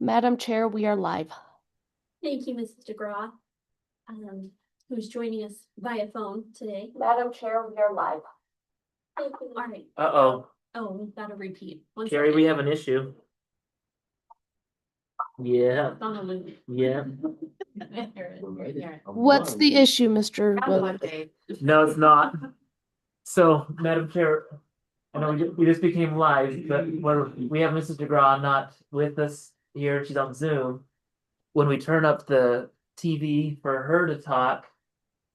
Madam Chair, we are live. Thank you, Mrs. DeGraw, who's joining us via phone today. Madam Chair, we are live. All right. Uh-oh, Oh, we've got to repeat. One Carrie, second. we have an issue. Yeah, It's on the loop. yeah. What's the issue, Mr. Williams? No, it's not. So, Madam Chair, I know we just became live, but we have Mrs. DeGraw not with us here. She's on Zoom. When we turn up the TV for her to talk,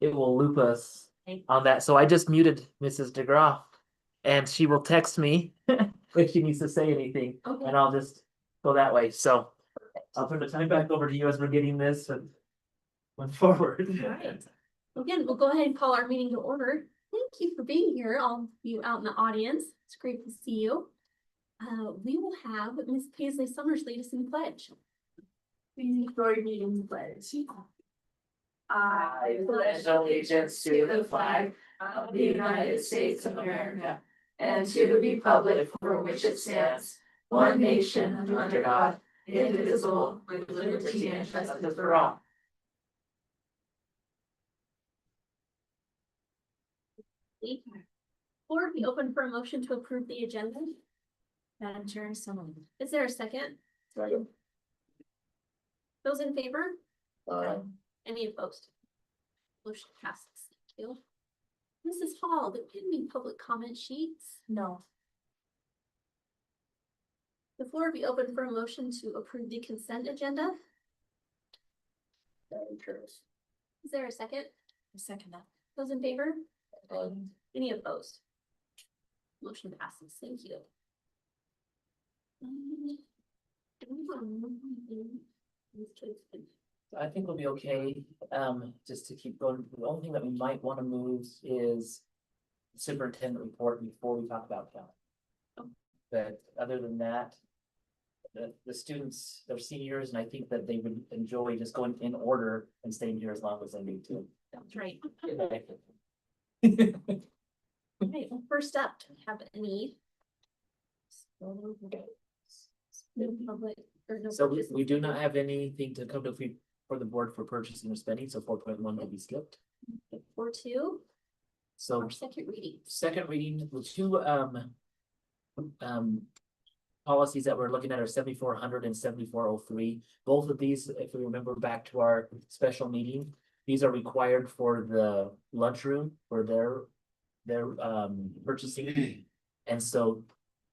it will loop us on that. So I just muted Mrs. DeGraw, and she will text me if she needs to say anything, Okay. and I'll just go that way. So I'll turn the time back over to you as we're getting this and went forward. All right. Again, we'll go ahead and call our meeting to order. Thank you for being here, all of you out in the audience. It's great to see you. We will have Ms. Paisley Summers lead us in the pledge. Please join me in the pledge. I pledge allegiance to the flag of the United States of America and to the republic for which it stands, one nation under God, indivisible, with liberty and justice for all. Floor be open for a motion to approve the agenda. Madam Chair, someone. Is there a second? Second. Those in favor? Any opposed? Motion passes. Thank you. Mrs. Hall, do we have any public comment sheets? No. The floor be open for a motion to approve the consent agenda. Is there a second? Second that. Those in favor? Any opposed? Motion passes. Thank you. I think we'll be okay, just to keep going. The only thing that we might want to move is superintendent report before we talk about count. But other than that, the students, they're seniors, and I think that they would enjoy just going in order and staying here as long as they need to. That's right. Okay, well, first up, do we have any? No public or no. So we purchase? do not have anything to come to for the board for purchasing or spending, so 4.1 will be skipped. 4.2, So our second reading. second reading, the two policies that we're looking at are 7400 and 7403. Both of these, if we remember back to our special meeting, these are required for the lunchroom for their purchasing. And so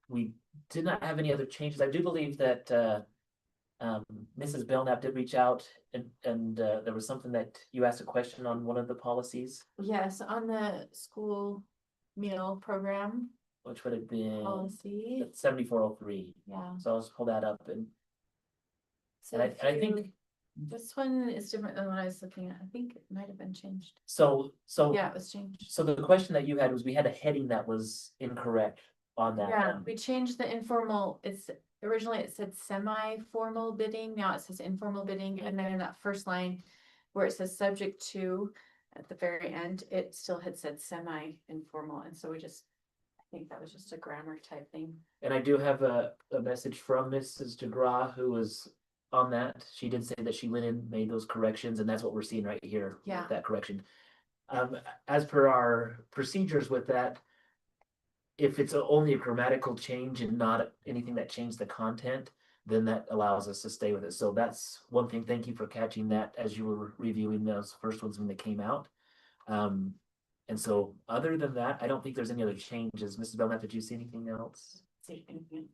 we did not have any other changes. I do believe that Mrs. Belknap did reach out and there was something that you asked a question on one of the policies, Yes, on the school meal program which would have been policy, 7403. yeah. So I'll just pull that up and So I if think you- this one is different than what I was looking at. I think it might have been changed. so. Yeah, it was changed. So the question that you had was we had a heading that was incorrect on that. Yeah, we changed the informal, originally it said semi-formal bidding, now it says informal bidding, and then in that first line where it says subject to, at the very end, it still had said semi-informal, and so I think that was just a grammar type thing. And I do have a message from Mrs. DeGraw who was on that. She did say that she went in, made those corrections, and that's what we're seeing right here. with Yeah. That correction. As per our procedures with that, if it's only a grammatical change and not anything that changed the content, then that allows us to stay with it. So that's one thing. Thank you for catching that as you were reviewing those first ones when they came out. And so other than that, I don't think there's any other changes. Mrs. Belknap, did you see anything else? See anything?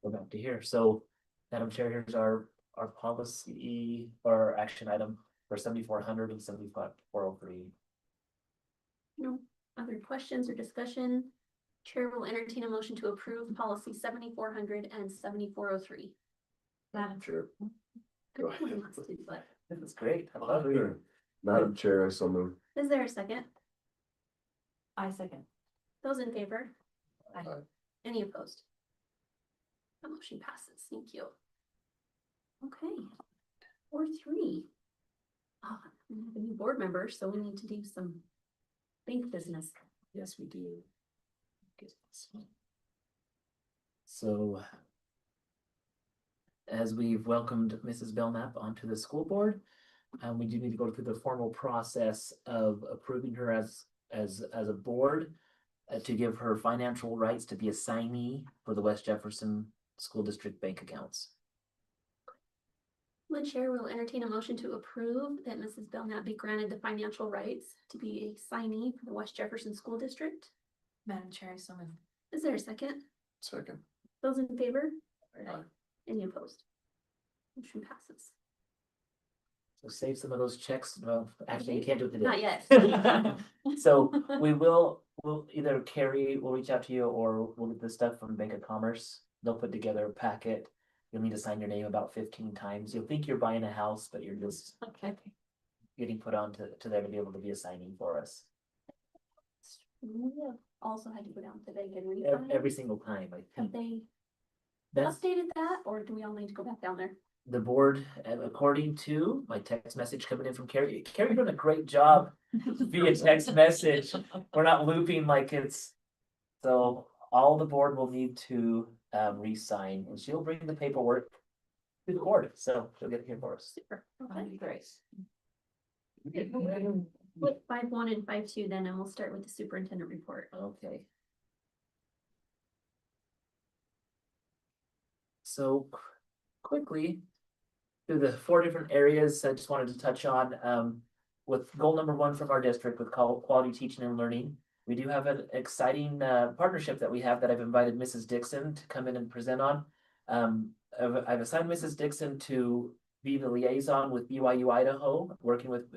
Go back to here. So, Madam Chair, here's our policy or action item for 7400 and 7403. No other questions or discussion? Chair will entertain a motion to approve policy 7400 and 7403. Madam Chair. Go ahead. This is great. I love it. Sure. Madam Chair, I so move. Is there a second? I second. Those in favor? Aye. Any opposed? The motion passes. Thank you. Okay. 4.3. Oh, we have a new board member, so we need to do some bank business. Yes, we do. So as we've welcomed Mrs. Belknap onto the school board, we do need to go through the formal process of approving her as a board to give her financial rights to be a signee for the West Jefferson School District bank accounts. The chair will entertain a motion to approve that Mrs. Belknap be granted the financial rights to be a signee for the West Jefferson School District. Madam Chair, I so moved. Is there a second? Second. Those in favor? Aye. Any opposed? Motion passes. So save some of those checks. Well, actually, you can't do it today. Not yet. So we'll either Carrie will reach out to you or we'll get the stuff from Bank of Commerce. They'll put together a packet. You'll need to sign your name about 15 times. You'll think you're buying a house, but you're just Okay. getting put on to there to be able to be a signing for us. We have also had to go down to the bank and Every single time, I Have think. they That's updated that, or do we all need to go back down there? the board, according to my text message coming in from Carrie. Carrie doing a great job via text message. We're not looping like it's, so all the board will need to re-sign and she'll bring the paperwork to the board, so she'll get it here for us. Super. That'd Okay. be great. Put 5.1 and 5.2 then, and we'll start with the superintendent report. Okay. So quickly, through the 4 different areas, I just wanted to touch on, with goal number 1 from our district with quality teaching and learning. We do have an exciting partnership that we have that I've invited Mrs. Dixon to come in and present on. I've assigned Mrs. Dixon to be the liaison with BYU Idaho, working with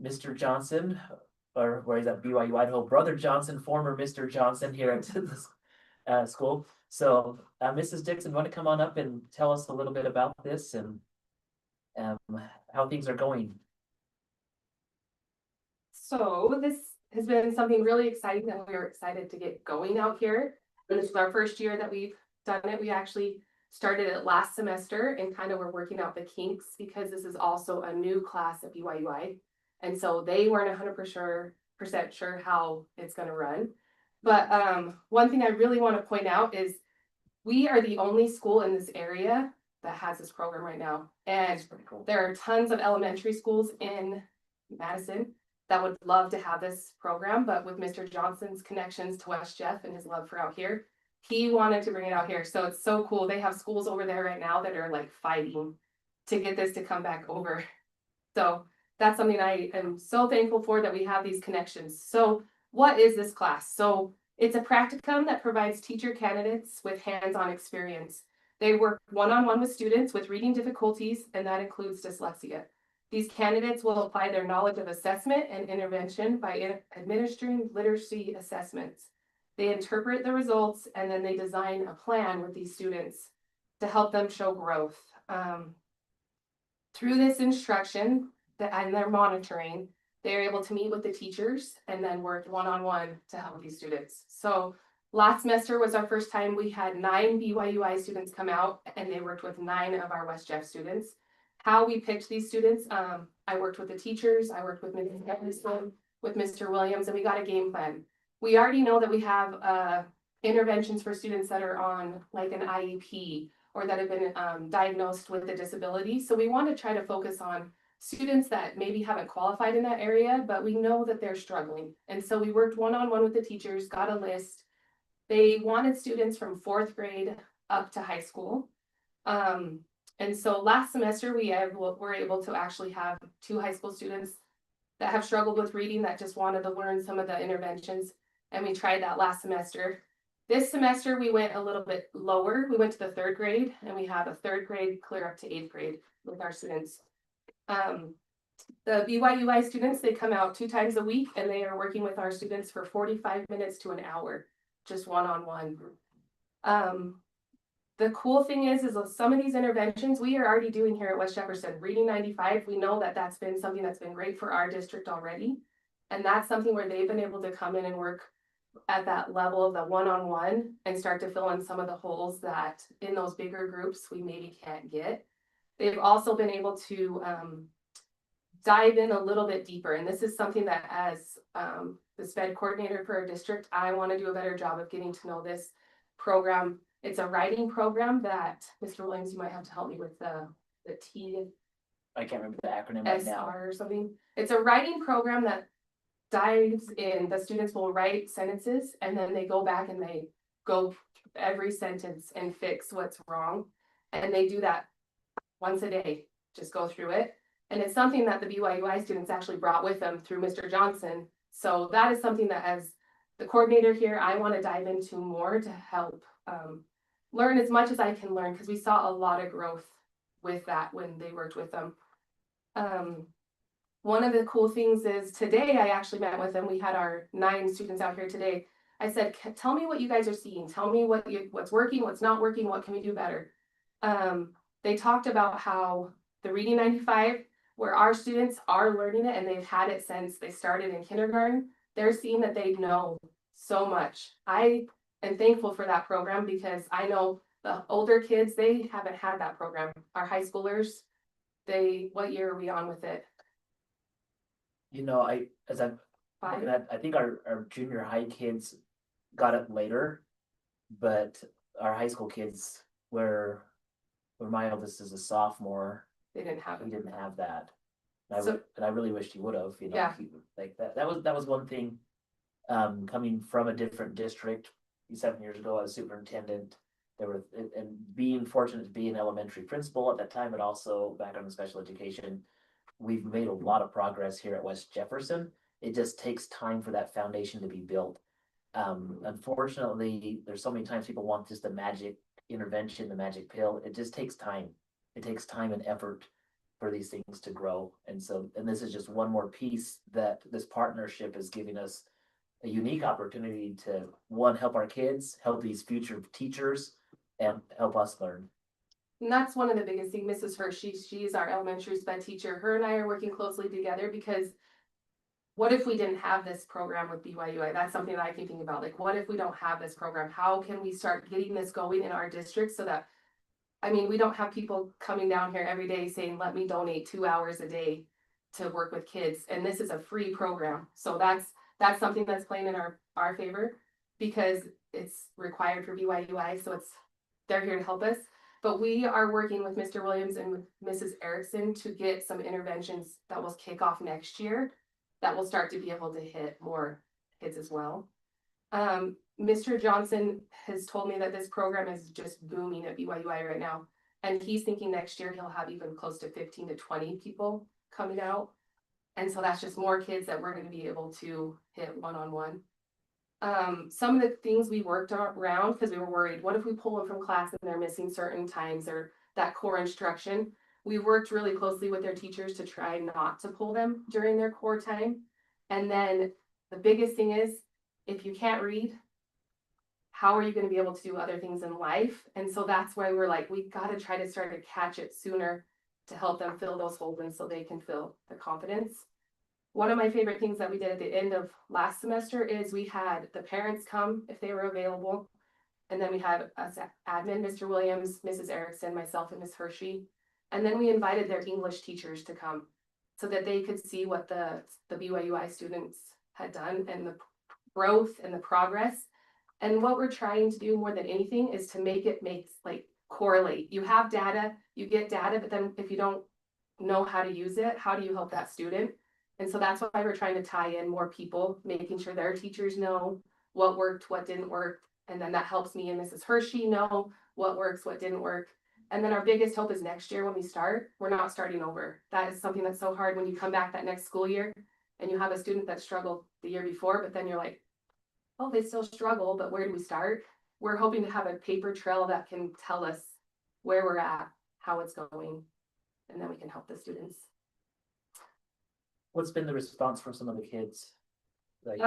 Mr. Johnson, or where he's at BYU Idaho, Brother Johnson, former Mr. Johnson here at the school. So Mrs. Dixon, want to come on up and tell us a little bit about this and how things are going? So this has been something really exciting that we are excited to get going out here. And this is our first year that we've done it. We actually started it last semester and kind of were working out the kinks because this is also a new class at BYUI. And so they weren't 100% sure how it's going to run. But one thing I really want to point out is we are the only school in this area that has this program right now. And That's pretty cool. there are tons of elementary schools in Madison that would love to have this program, but with Mr. Johnson's connections to West Jeff and his love for out here, he wanted to bring it out here. So it's so cool. They have schools over there right now that are like fighting to get this to come back over. So that's something I am so thankful for, that we have these connections. So what is this class? So it's a practicum that provides teacher candidates with hands-on experience. They work one-on-one with students with reading difficulties, and that includes dyslexia. These candidates will apply their knowledge of assessment and intervention by administering literacy assessments. They interpret the results and then they design a plan with these students to help them show growth. Through this instruction and their monitoring, they're able to meet with the teachers and then work one-on-one to help these students. So last semester was our first time. We had 9 BYUI students come out and they worked with 9 of our West Jeff students. How we picked these students, I worked with the teachers, I worked with Mrs. Nicholson, with Mr. Williams, and we got a game plan. We already know that we have interventions for students that are on like an IEP or that have been diagnosed with a disability. So we want to try to focus on students that maybe haven't qualified in that area, but we know that they're struggling. And so we worked one-on-one with the teachers, got a list. They wanted students from 4th grade up to high school. And so last semester were able to actually have 2 high school students that have struggled with reading that just wanted to learn some of the interventions. And we tried that last semester. This semester we went a little bit lower. We went to the 3rd grade and we have a 3rd grade clear up to 8th grade with our students. The BYUI students, they come out 2 times a week and they are working with our students for 45 minutes to an hour, just one-on-one. The cool thing is some of these interventions we are already doing here at West Jefferson. Reading 95, we know that that's been something that's been great for our district already. And that's something where they've been able to come in and work at that level of the one-on-one and start to fill in some of the holes that in those bigger groups we maybe can't get. They've also been able to dive in a little bit deeper. And this is something that as the SPED coordinator for our district, I want to do a better job of getting to know this program. It's a writing program that, Mr. Williams, you might have to help me with the I can't remember the acronym right now. TSR or something. It's a writing program that dives in, the students will write sentences and then they go back and they go every sentence and fix what's wrong. And they do that once a day, just go through it. And it's something that the BYUI students actually brought with them through Mr. Johnson. So that is something that, as the coordinator here, I want to dive into more to help learn as much as I can learn, because we saw a lot of growth with that when they worked with them. One of the cool things is today I actually met with them. We had our 9 students out here today. I said, tell me what you guys are seeing. Tell me what's working, what's not working, what can we do better? They talked about how the Reading 95, where our students are learning it and they've had it since they started in kindergarten, they're seeing that they know so much. I am thankful for that program because I know the older kids, they haven't had that program. Our high schoolers, what year are we on with it? You know, as I'm 5? looking at, I think our junior high kids got it later, but our high school kids, where my eldest is a sophomore, They didn't have he it. didn't have that. And So- I really wished he would have, you know, Yeah. like that was one thing. Coming from a different district, 7 years ago as superintendent, and being fortunate to be an elementary principal at that time, but also back on special education. We've made a lot of progress here at West Jefferson. It just takes time for that foundation to be built. Unfortunately, there's so many times people want just the magic intervention, the magic pill. It just takes time. It takes time and effort for these things to grow. And this is just one more piece that this partnership is giving us a unique opportunity to, one, help our kids, help these future teachers, and help us learn. And that's one of the biggest things, Mrs. Hershey, she's our elementary SPED teacher. Her and I are working closely together because what if we didn't have this program with BYUI? That's something that I keep thinking about. Like, what if we don't have this program? How can we start getting this going in our district so that, I mean, we don't have people coming down here every day saying, let me donate 2 hours a day to work with kids. And this is a free program. So that's something that's playing in our favor because it's required for BYUI. So they're here to help us. But we are working with Mr. Williams and with Mrs. Erickson to get some interventions that will kick off next year that will start to be able to hit more kids as well. Mr. Johnson has told me that this program is just booming at BYUI right now. And he's thinking next year he'll have even close to 15 to 20 people coming out. And so that's just more kids that we're going to be able to hit one-on-one. Some of the things we worked around because we were worried, what if we pull them from class and they're missing certain times or that core instruction? We worked really closely with their teachers to try not to pull them during their core time. And then the biggest thing is, if you can't read, how are you going to be able to do other things in life? And so that's why we're like, we got to try to start to catch it sooner to help them fill those holes in so they can feel the confidence. One of my favorite things that we did at the end of last semester is we had the parents come if they were available. And then we had us admin, Mr. Williams, Mrs. Erickson, myself, and Ms. Hershey. And then we invited their English teachers to come so that they could see what the BYUI students had done and the growth and the progress. And what we're trying to do more than anything is to make like correlate. You have data, you get data, but then if you don't know how to use it, how do you help that student? And so that's why we're trying to tie in more people, making sure their teachers know what worked, what didn't work. And then that helps me and Mrs. Hershey know what works, what didn't work. And then our biggest hope is next year when we start, we're not starting over. That is something that's so hard when you come back that next school year and you have a student that struggled the year before, but then you're like, oh, they still struggle, but where do we start? We're hoping to have a paper trail that can tell us where we're at, how it's going, and then we can help the students. What's been the response from some of the kids? Like,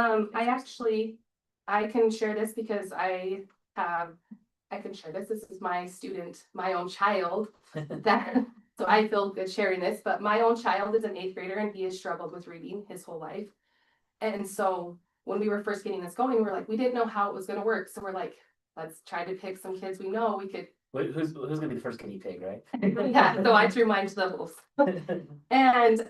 I can share this because this is my student, my own child, so I feel good sharing this, but my own child is an 8th grader and he has struggled with reading his whole life. And so when we were first getting this going, we didn't know how it was going to work. So we're like, let's try to pick some kids we know we could. who's gonna be the first guinea pig, right? Yeah, so I threw mine to the wolves. And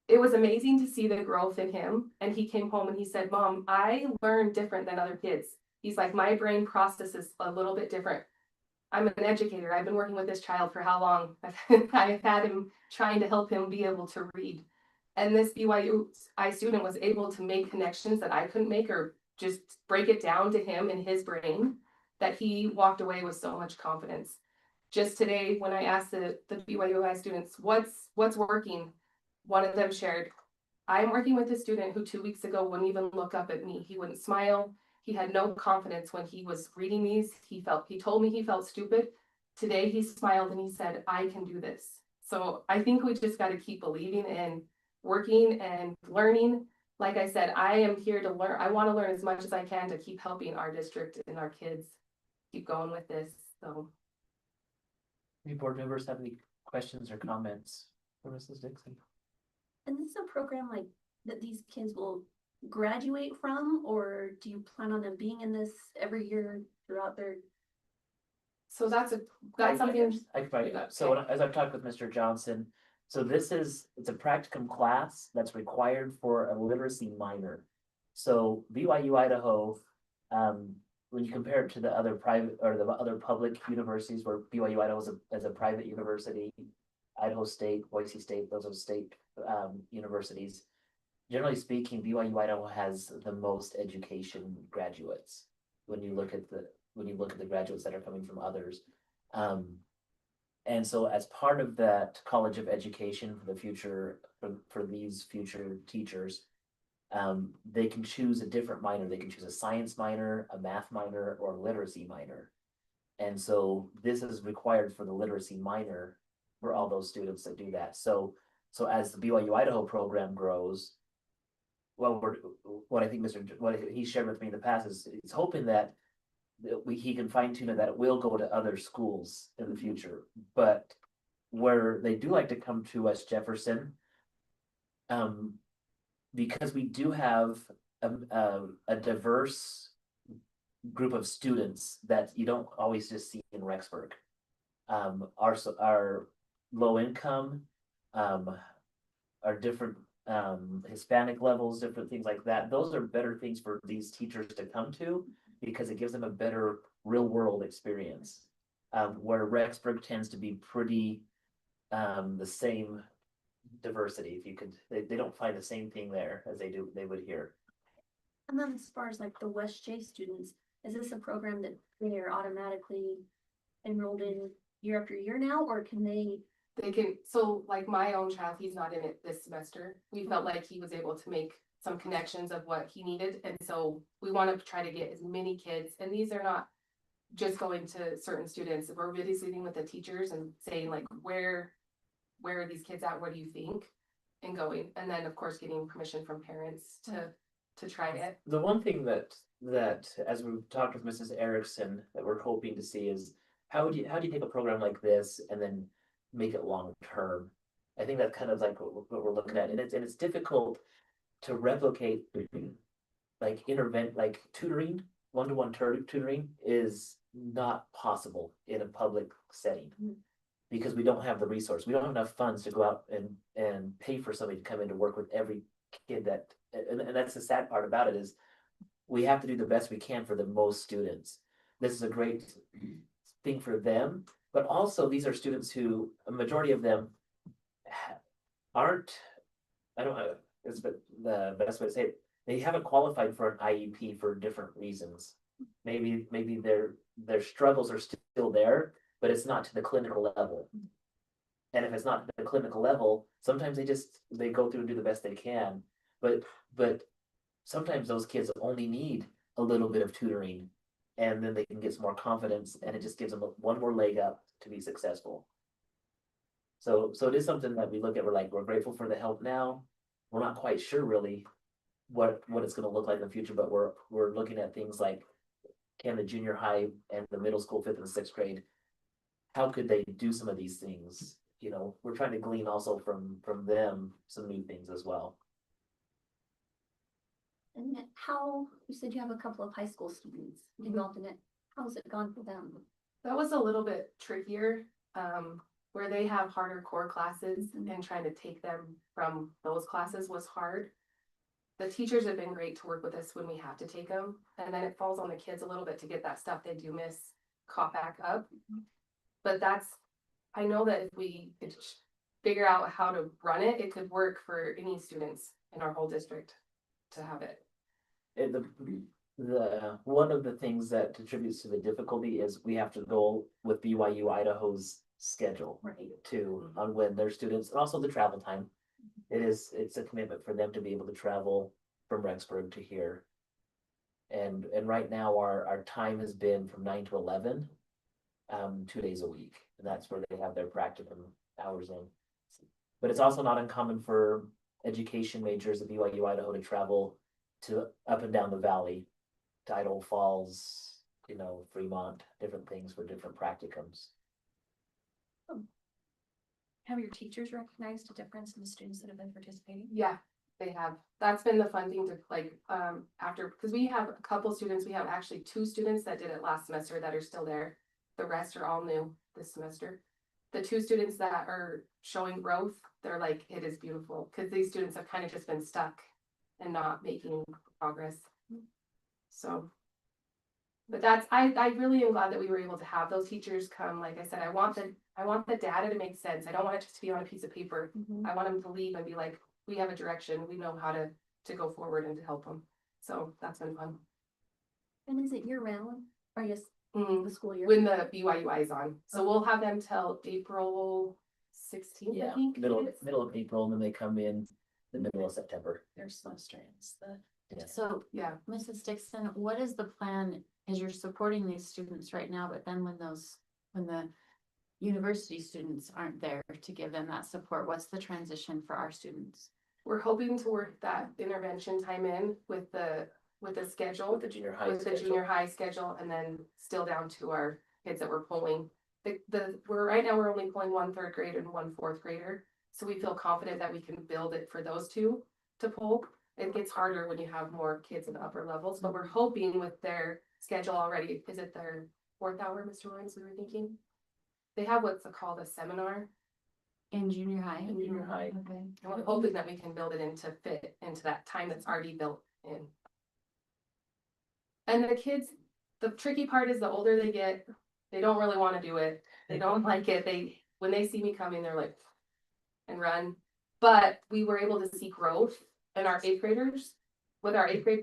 it was amazing to see the growth in him. And he came home and he said, Mom, I learn different than other kids. He's like, my brain processes a little bit different. I'm an educator. I've been working with this child for how long? I've had him trying to help him be able to read. And this BYUI student was able to make connections that I couldn't make, or just break it down to him in his brain, that he walked away with so much confidence. Just today, when I asked the BYUI students, what's working? One of them shared, I'm working with a student who 2 weeks ago wouldn't even look up at me. He wouldn't smile. He had no confidence when he was reading these. He told me he felt stupid. Today he smiled and he said, I can do this. So I think we just got to keep believing and working and learning. Like I said, I am here to learn. I want to learn as much as I can to keep helping our district and our kids keep going with this. So Any board members have any questions or comments for Mrs. Dixon? And this is a program like that these kids will graduate from, or do you plan on them being in this every year throughout their? so that's I something. could probably, so as I've talked with Mr. Johnson, so it's a practicum class that's required for a literacy minor. So BYU Idaho, when you compare it to the other private or the other public universities where BYU Idaho is a private university, Idaho State, Boise State, those are state universities. Generally speaking, BYU Idaho has the most education graduates when you look at the graduates that are coming from others. And so as part of that College of Education for the future, for these future teachers, they can choose a different minor. They can choose a science minor, a math minor, or a literacy minor. And so this is required for the literacy minor for all those students that do that. So as the BYU Idaho program grows, well, what I think what he shared with me in the past is he's hoping that he can fine tune it, that it will go to other schools in the future. But where they do like to come to West Jefferson, because we do have a diverse group of students that you don't always just see in Rexburg. Our low income, our different Hispanic levels, different things like that. Those are better things for these teachers to come to because it gives them a better real world experience. Where Rexburg tends to be pretty the same diversity. If you could, they don't find the same thing there as they would here. And then as far as like the West J students, is this a program that they are automatically enrolled in year after year now, or can they? They can, so like my own child, he's not in it this semester. We felt like he was able to make some connections of what he needed. And so we want to try to get as many kids, and these are not just going to certain students. We're really sitting with the teachers and saying like, where are these kids at? What do you think? And going, and then of course getting permission from parents to try it. The one thing that as we've talked with Mrs. Erickson that we're hoping to see is how do you take a program like this and then make it long term? I think that's kind of like what we're looking at, and it's difficult to replicate like tutoring, one-to-one tutoring is not possible in a public setting. Because we don't have the resource. We don't have enough funds to go out and pay for somebody to come in to work with every kid and that's the sad part about it is we have to do the best we can for the most students. This is a great thing for them, but also these are students who, a majority of them aren't, I don't know, it's the best way to say it, they haven't qualified for an IEP for different reasons. Maybe their struggles are still there, but it's not to the clinical level. And if it's not to the clinical level, sometimes they go through and do the best they can. But sometimes those kids only need a little bit of tutoring and then they can get some more confidence and it just gives them one more leg up to be successful. So it is something that we look at, we're grateful for the help now. We're not quite sure really what it's gonna look like in the future, but we're looking at things like, can the junior high and the middle school 5th and 6th grade, how could they do some of these things? You know, we're trying to glean also from them some new things as well. And how, you said you have a couple of high school students involved in it. How's it gone for them? That was a little bit trickier. where they have harder core classes and trying to take them from those classes was hard. The teachers have been great to work with us when we have to take them, and then it falls on the kids a little bit to get that stuff they do miss caught back up. But I know that if we could figure out how to run it, it could work for any students in our whole district to have it. One of the things that contributes to the difficulty is we have to go with BYU Idaho's schedule. Right. Too, on when their students, and also the travel time. It's a commitment for them to be able to travel from Rexburg to here. And right now, our time has been from 9 to 11, 2 days a week, and that's where they have their practicum hours in. But it's also not uncommon for education majors at BYU Idaho to travel to up and down the valley, to Idaho Falls, Fremont, different things for different practicums. Have your teachers recognized a difference in the students that have been participating? Yeah, they have. That's been the fun thing to after, because we have a couple students, we have actually 2 students that did it last semester that are still there. The rest are all new this semester. The 2 students that are showing growth, they're like, it is beautiful, because these students have kind of just been stuck and not making progress. So. But I really am glad that we were able to have those teachers come. Like I said, I want the data to make sense. I don't want it just to be on a piece of paper. I want them to leave and be like, we have a direction, we know how to go forward and to help them. So that's been fun. And is it year round, or yes, Mm, the school year? When the BYUI is on, so we'll have them till April 16th, I Yeah, think. middle of April, and then they come in the middle of September. Their semester ends the. Yeah. So, Yeah, Mrs. Dixon, what is the plan, as you're supporting these students right now, but then when the university students aren't there to give them that support, what's the transition for our students? we're hoping to work that intervention time in with the schedule. With the junior high With the schedule. junior high schedule, and then still down to our kids that we're pulling. Right now, we're only pulling 1 3rd grader and 1 4th grader. So we feel confident that we can build it for those 2 to pull. It gets harder when you have more kids in the upper levels, but we're hoping with their schedule already, is it their 4th hour, Mr. Lawrence, we were thinking? They have what's called a seminar In junior high? in junior high. Okay. And we're hoping that we can build it into fit into that time that's already built in. And the kids, the tricky part is the older they get, they don't really want to do it. They don't like it. When they see me coming, they're like, and run. But we were able to see growth in our 8th graders. With our 8th grade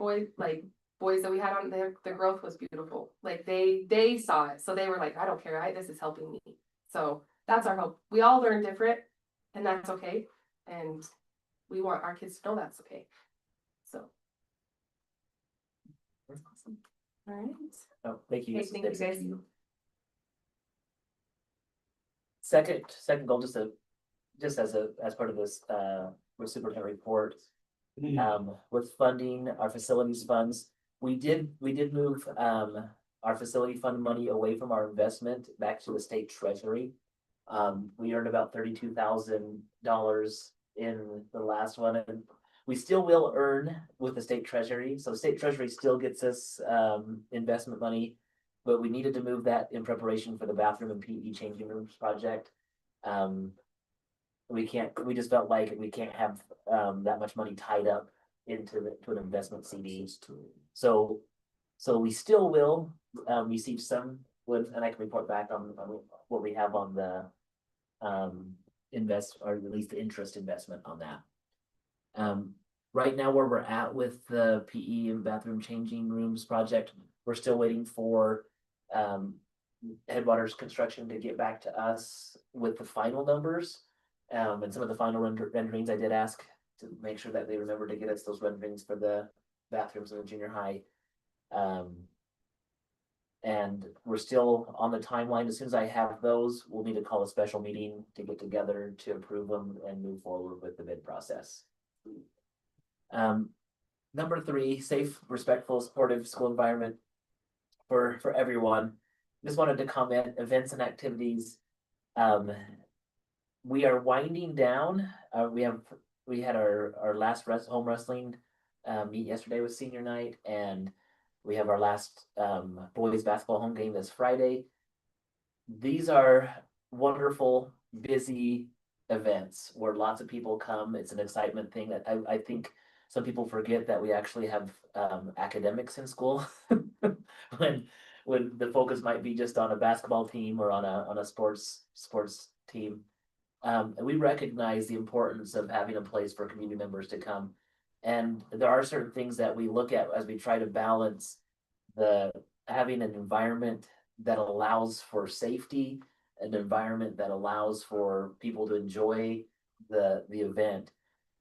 boys that we had on there, the growth was beautiful. Like they saw it. So they were like, I don't care. This is helping me. So that's our hope. We all learn different, and that's okay. And we want our kids to know that's okay. So. Awesome. All right. Oh, thank you. Okay, Mrs. thank you Dixon. guys. Second goal, just as part of this superintendent report, with funding our facilities funds, we did move our facility fund money away from our investment back to the state treasury. We earned about $32,000 in the last one, and we still will earn with the state treasury. So state treasury still gets us investment money, but we needed to move that in preparation for the bathroom and PE changing rooms project. We just felt like we can't have that much money tied up to an investment CD. So we still will receive some, and I can report back on what we have on the or at least the interest investment on that. Right now, where we're at with the PE and bathroom changing rooms project, we're still waiting for Headwaters Construction to get back to us with the final numbers. And some of the final renderings, I did ask to make sure that they remember to get us those renderings for the bathrooms in the junior high. And we're still on the timeline. As soon as I have those, we'll need to call a special meeting to get together to approve them and move forward with the bid process. Number 3, safe, respectful, supportive school environment for everyone. Just wanted to comment, events and activities. We are winding down. We had our last home wrestling meet yesterday with senior night, and we have our last boys basketball home game this Friday. These are wonderful busy events where lots of people come. It's an excitement thing that I think some people forget that we actually have academics in school. When the focus might be just on a basketball team or on a sports team. And we recognize the importance of having a place for community members to come. And there are certain things that we look at as we try to balance the having an environment that allows for safety, an environment that allows for people to enjoy the event.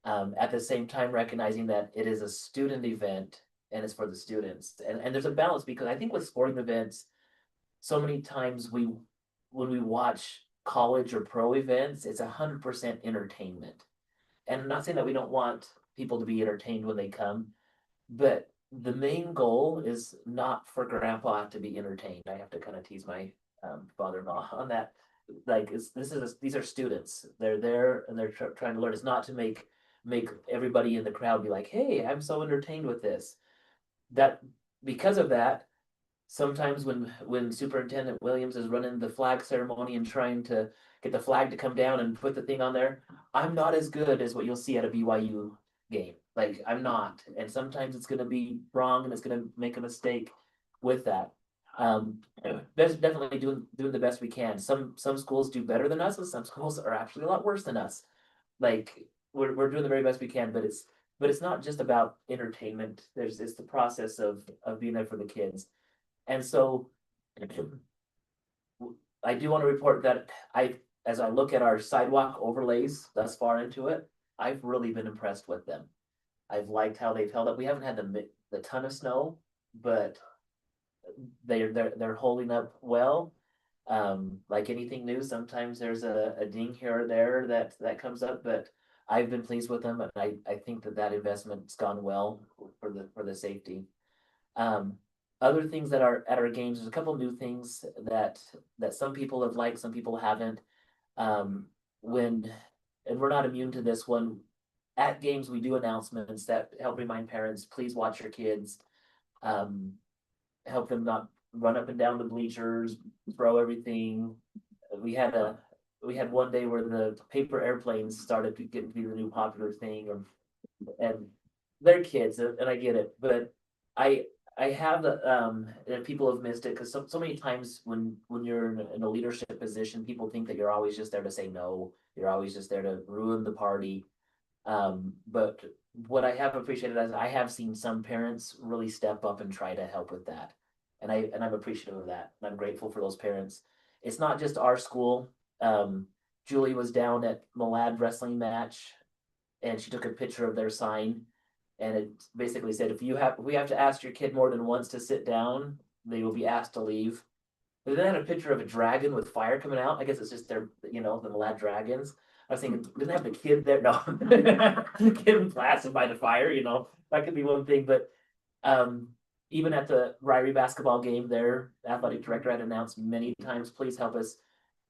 At the same time, recognizing that it is a student event and it's for the students. And there's a balance because I think with sporting events, so many times when we watch college or pro events, it's 100% entertainment. And I'm not saying that we don't want people to be entertained when they come, but the main goal is not for grandpa to be entertained. I have to kind of tease my father-in-law on that. Like these are students. They're there and they're trying to learn. It's not to make everybody in the crowd be like, hey, I'm so entertained with this. That because of that, sometimes when Superintendent Williams is running the flag ceremony and trying to get the flag to come down and put the thing on there, I'm not as good as what you'll see at a BYU game. Like I'm not, and sometimes it's gonna be wrong and it's gonna make a mistake with that. There's definitely doing the best we can. Some schools do better than us, and some schools are actually a lot worse than us. Like we're doing the very best we can, but it's not just about entertainment. It's the process of being there for the kids. And so I do want to report that as I look at our sidewalk overlays thus far into it, I've really been impressed with them. I've liked how they've held up. We haven't had the ton of snow, but they're holding up well. Like anything new, sometimes there's a ding here or there that comes up, but I've been pleased with them, and I think that investment's gone well for the safety. Other things that are at our games, there's a couple new things that some people have liked, some people haven't. And we're not immune to this one. At games, we do announcements that help remind parents, please watch your kids. Help them not run up and down the bleachers, throw everything. We had one day where the paper airplanes started to get to be the new popular thing, and they're kids, and I get it, but I have and people have missed it because so many times when you're in a leadership position, people think that you're always just there to say no, you're always just there to ruin the party. But what I have appreciated is I have seen some parents really step up and try to help with that. And I'm appreciative of that. And I'm grateful for those parents. It's not just our school. Julie was down at Malad wrestling match and she took a picture of their sign. And it basically said, if we have to ask your kid more than once to sit down, they will be asked to leave. But then had a picture of a dragon with fire coming out. I guess it's just their, the Malad dragons. I was thinking, didn't have the kid there? No, the kid blasted by the fire. That could be one thing. But even at the Ryrie basketball game, their athletic director had announced many times, please help us.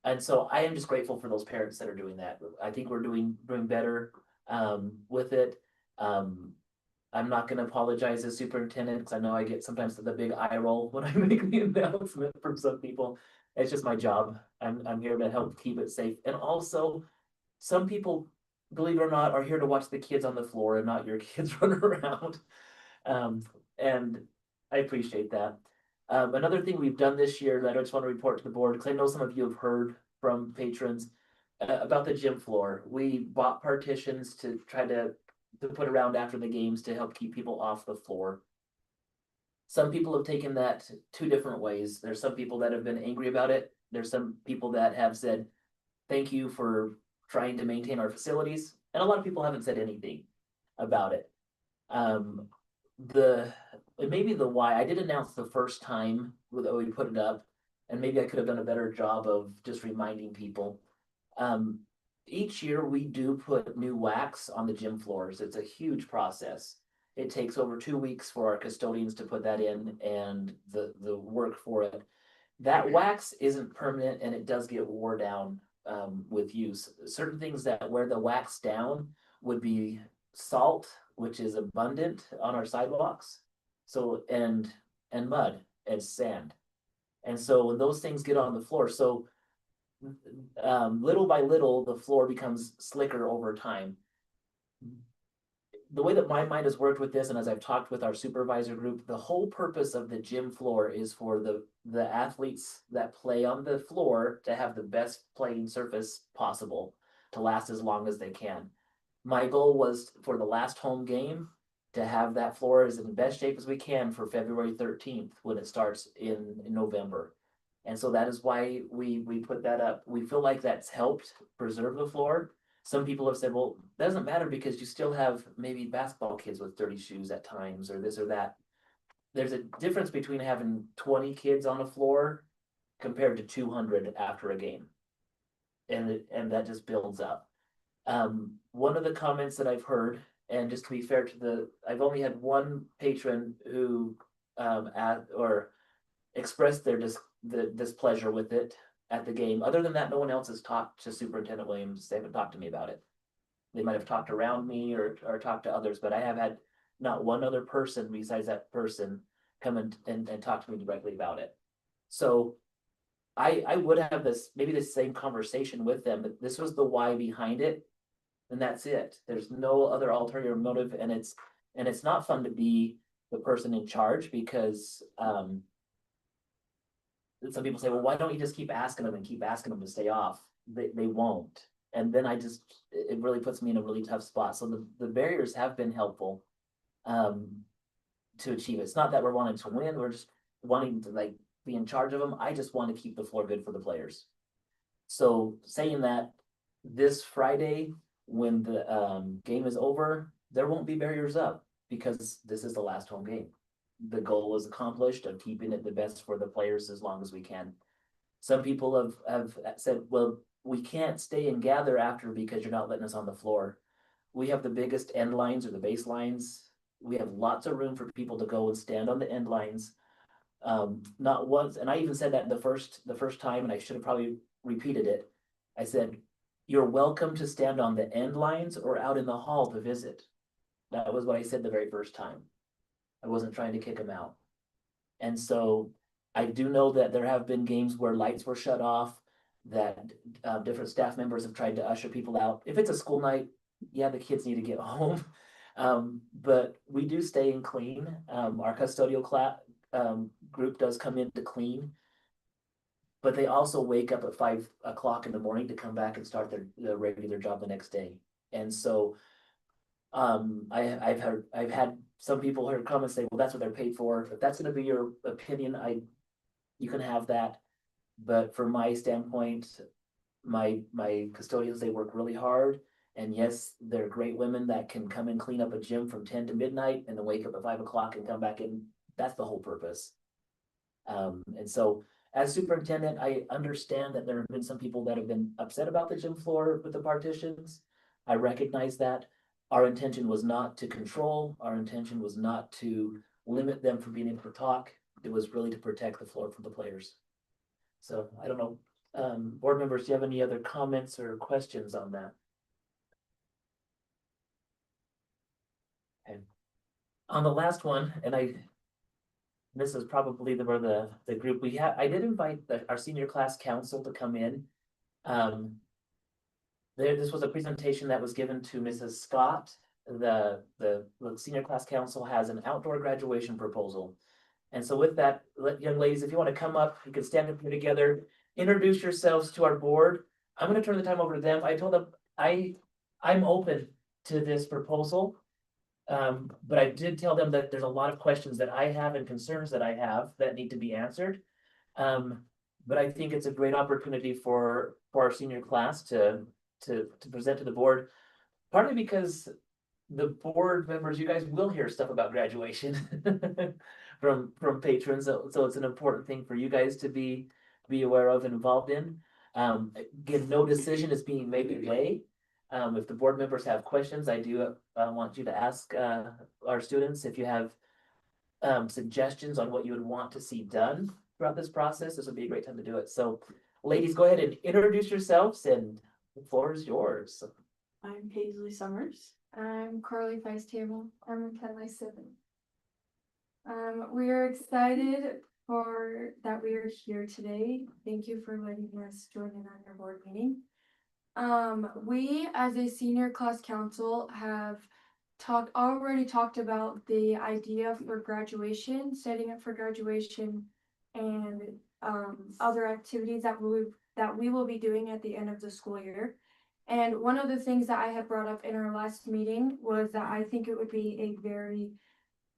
And so I am just grateful for those parents that are doing that. I think we're doing better with it. I'm not going to apologize as superintendent because I know I get sometimes the big eye roll when I make the announcement from some people. It's just my job. I'm here to help keep it safe. And also, some people, believe it or not, are here to watch the kids on the floor and not your kids run around. And I appreciate that. Another thing we've done this year that I just want to report to the board, because I know some of you have heard from patrons about the gym floor. We bought partitions to try to put around after the games to help keep people off the floor. Some people have taken that two different ways. There's some people that have been angry about it. There's some people that have said, thank you for trying to maintain our facilities. And a lot of people haven't said anything about it. Maybe the why, I did announce the first time that we put it up, and maybe I could have done a better job of just reminding people. Each year we do put new wax on the gym floors. It's a huge process. It takes over 2 weeks for our custodians to put that in and the work for it. That wax isn't permanent and it does get wore down with use. Certain things that wear the wax down would be salt, which is abundant on our sidewalks. So, and mud and sand. And so when those things get on the floor, so little by little, the floor becomes slicker over time. The way that my mind has worked with this, and as I've talked with our supervisor group, the whole purpose of the gym floor is for the athletes that play on the floor to have the best playing surface possible, to last as long as they can. My goal was for the last home game to have that floor as in the best shape as we can for February 13th when it starts in November. And so that is why we put that up. We feel like that's helped preserve the floor. Some people have said, well, it doesn't matter because you still have maybe basketball kids with dirty shoes at times or this or that. There's a difference between having 20 kids on the floor compared to 200 after a game. And that just builds up. One of the comments that I've heard, and just to be fair to I've only had one patron who expressed their displeasure with it at the game. Other than that, no one else has talked to Superintendent Williams. They haven't talked to me about it. They might have talked around me or talked to others, but I have had not one other person besides that person come and talk to me directly about it. So I would have maybe the same conversation with them, but this was the why behind it. And that's it. There's no other ulterior motive, and it's not fun to be the person in charge because some people say, well, why don't you just keep asking them to stay off? They won't. And then it really puts me in a really tough spot. So the barriers have been helpful to achieve it. It's not that we're wanting to win, we're just wanting to like be in charge of them. I just want to keep the floor good for the players. So saying that, this Friday, when the game is over, there won't be barriers up because this is the last home game. The goal was accomplished of keeping it the best for the players as long as we can. Some people have said, well, we can't stay and gather after because you're not letting us on the floor. We have the biggest end lines or the base lines. We have lots of room for people to go and stand on the end lines. Not once, and I even said that the first time, and I should have probably repeated it. I said, you're welcome to stand on the end lines or out in the hall to visit. That was what I said the very first time. I wasn't trying to kick them out. And so I do know that there have been games where lights were shut off, that different staff members have tried to usher people out. If it's a school night, yeah, the kids need to get home. But we do stay in clean. Our custodial group does come in to clean. But they also wake up at 5 o'clock in the morning to come back and start their regular job the next day. And so I've had some people come and say, well, that's what they're paid for. If that's going to be your opinion, you can have that. But from my standpoint, my custodians, they work really hard. And yes, they're great women that can come and clean up a gym from 10 to midnight and then wake up at 5 o'clock and come back in. That's the whole purpose. And so as superintendent, I understand that there have been some people that have been upset about the gym floor with the partitions. I recognize that. Our intention was not to control. Our intention was not to limit them from being able to talk. It was really to protect the floor from the players. So I don't know, board members, do you have any other comments or questions on that? Okay. On the last one, and this is probably where the group we had, I did invite our senior class council to come in. This was a presentation that was given to Mrs. Scott. The senior class council has an outdoor graduation proposal. And so with that, young ladies, if you want to come up, you can stand up here together, introduce yourselves to our board. I'm going to turn the time over to them. I told them I'm open to this proposal. But I did tell them that there's a lot of questions that I have and concerns that I have that need to be answered. But I think it's a great opportunity for our senior class to present to the board, partly because the board members, you guys will hear stuff about graduation from patrons. So it's an important thing for you guys to be aware of and involved in. Again, no decision is being made today. If the board members have questions, I do want you to ask our students if you have suggestions on what you would want to see done throughout this process. This would be a great time to do it. So ladies, go ahead and introduce yourselves, and the floor is yours. I'm Paisley Summers. I'm Carly Feistable. I'm Kenley Siven. We are excited for that we are here today. Thank you for letting us join in on your board meeting. We as a senior class council have already talked about the idea for graduation, setting up for graduation and other activities that we will be doing at the end of the school year. And one of the things that I had brought up in our last meeting was that I think it would be a very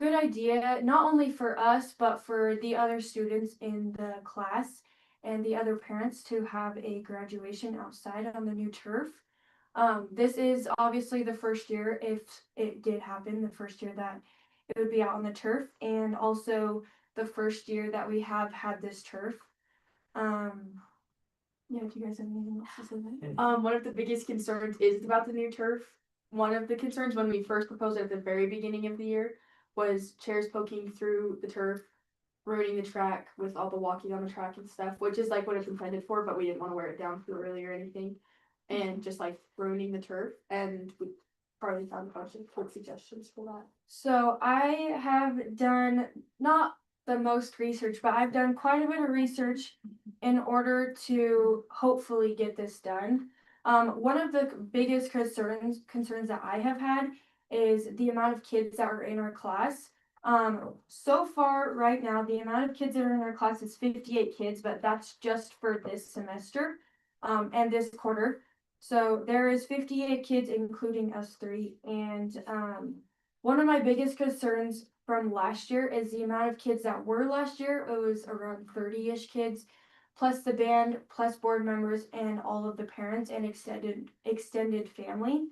good idea, not only for us, but for the other students in the class and the other parents to have a graduation outside on the new turf. This is obviously the first year, if it did happen, the first year that it would be out on the turf, and also the first year that we have had this turf. Yeah, do you guys have anything else to say? One of the biggest concerns is about the new turf. One of the concerns when we first proposed it at the very beginning of the year was chairs poking through the turf, ruining the track with all the walking on the track and stuff, which is like what it's intended for, but we didn't want to wear it down too early or anything. And just like ruining the turf, and we probably found a bunch of good suggestions for that. So I have done not the most research, but I've done quite a bit of research in order to hopefully get this done. One of the biggest concerns that I have had is the amount of kids that are in our class. So far right now, the amount of kids that are in our class is 58 kids, but that's just for this semester, and this quarter. So there is 58 kids, including us three. And one of my biggest concerns from last year is the amount of kids that were last year. It was around 30-ish kids, plus the band, plus board members, and all of the parents and extended family.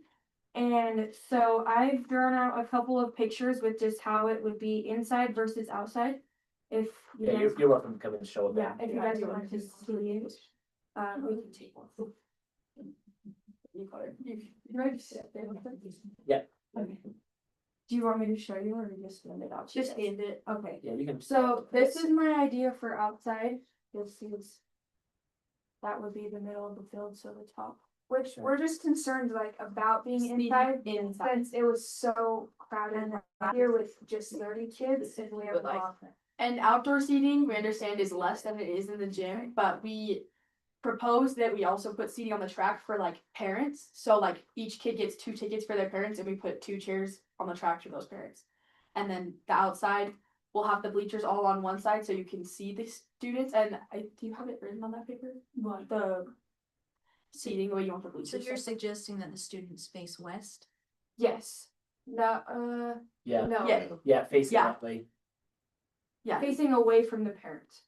And so I've drawn out a couple of pictures with just how it would be inside versus outside. If you Yeah, guys, you're welcome to come and show them. yeah, if you guys would like to see it, we can take one. Yeah. Okay. Do you want me to show you or just send it out? Just end it. Okay. Yeah, you can. So this is my idea for outside. That would be the middle of the field, so the top. Which we're just concerned like about being inside, since it was so crowded here with just 30 kids and we have But, like, a lot. And outdoor seating, we understand is less than it is in the gym, but we propose that we also put seating on the track for like parents. So like each kid gets 2 tickets for their parents and we put 2 chairs on the track for those parents. And then the outside, we'll have the bleachers all on one side so you can see the students. And do you have it written on that paper? What? The seating, the way you want the So bleachers. you're suggesting that the students face west? Yes. No, Yeah, no. Yeah. yeah, facing Yeah. that way. Yeah. Facing away from the parents.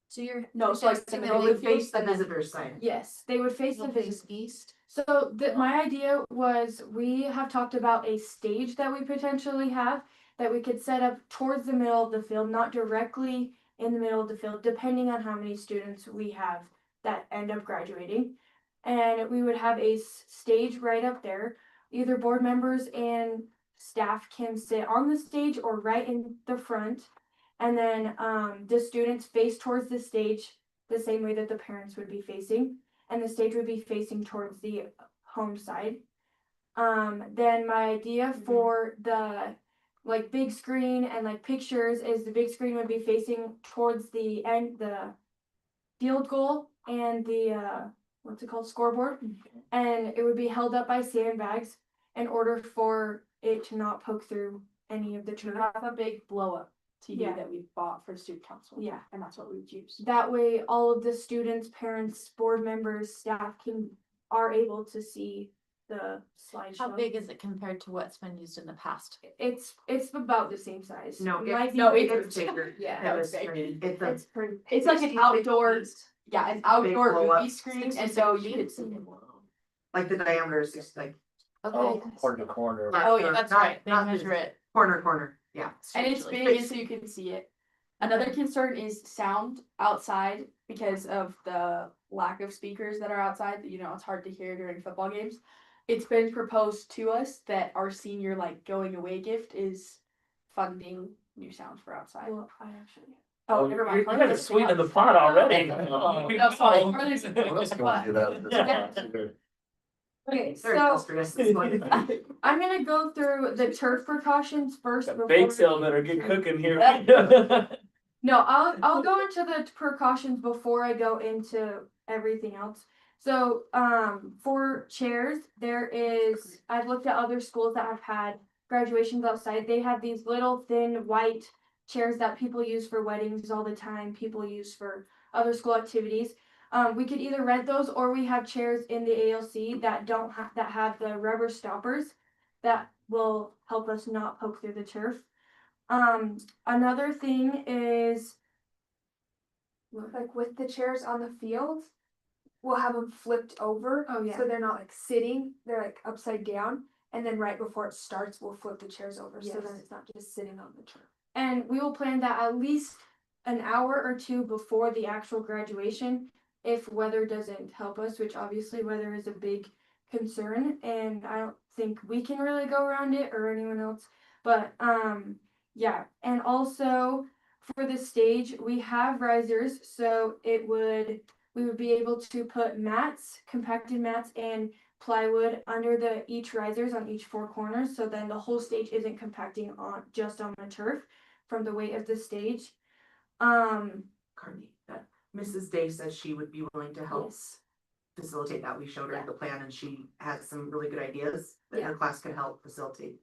So you're No, so like suggesting the that middle they of the field face and then- visitor's side. Yes, they would face They'll the face visitors. east? So my idea was we have talked about a stage that we potentially have that we could set up towards the middle of the field, not directly in the middle of the field, depending on how many students we have that end up graduating. And we would have a stage right up there. Either board members and staff can sit on the stage or right in the front. And then the students face towards the stage the same way that the parents would be facing. And the stage would be facing towards the home side. Then my idea for the like big screen and like pictures is the big screen would be facing towards the end, the field goal and the what's it called, scoreboard, and it would be held up by sandbags in order for it to not poke through any of the We turf. have a big blow up TV Yeah. that we bought for the student council. Yeah. And that's what we would use. That way, all of the students, parents, board members, staff are able to see the slideshow. How big is it compared to what's been used in the past? It's about the same size. No, It it- might be no, bigger. it's bigger. Yeah, It was big. pretty, it's a it's pretty. It's like an outdoor, yeah, an outdoor blow up. movie screen, and so you could see it. like the diameter is just like Oh, Okay. corner to corner. Oh, yeah, That's not- right, they not measure it. corner, yeah. And it's Strangely. big, and so you can see it. Another concern is sound outside because of the lack of speakers that are outside. You know, it's hard to hear during football games. It's been proposed to us that our senior like going away gift is funding new sound for outside. Well, I actually. Oh, You're never mind. kind of sweet in the pot already. No, sorry. What else can we do that? Yeah. Okay, Very so illustrious this one. I'm gonna go through the turf precautions first. before Bake we- sale better get cooking here. No, I'll go into the precautions before I go into everything else. So, for chairs, I've looked at other schools that have had graduations outside. They have these little thin white chairs that people use for weddings all the time, people use for other school activities. We could either rent those or we have chairs in the ALC that that have the rubber stoppers that will help us not poke through the turf. Another thing is Like with the chairs on the field, we'll have them flipped over. Oh, yeah. So they're not like sitting, they're like upside down. And then right before it starts, we'll flip the chairs over. So then Yes. it's not just sitting on the turf. and we will plan that at least an hour or two before the actual graduation if weather doesn't help us, which obviously weather is a big concern and I don't think we can really go around it or anyone else. But yeah, and also for the stage we have risers, so we would be able to put mats, compacted mats and plywood under each risers on each four corners, so then the whole stage isn't compacting on just on the turf from the weight of the stage. Carney, that Mrs. Day says she would be willing to help Yes. facilitate that. We showed her Yeah. the plan and she has some really good ideas that her class could help facilitate.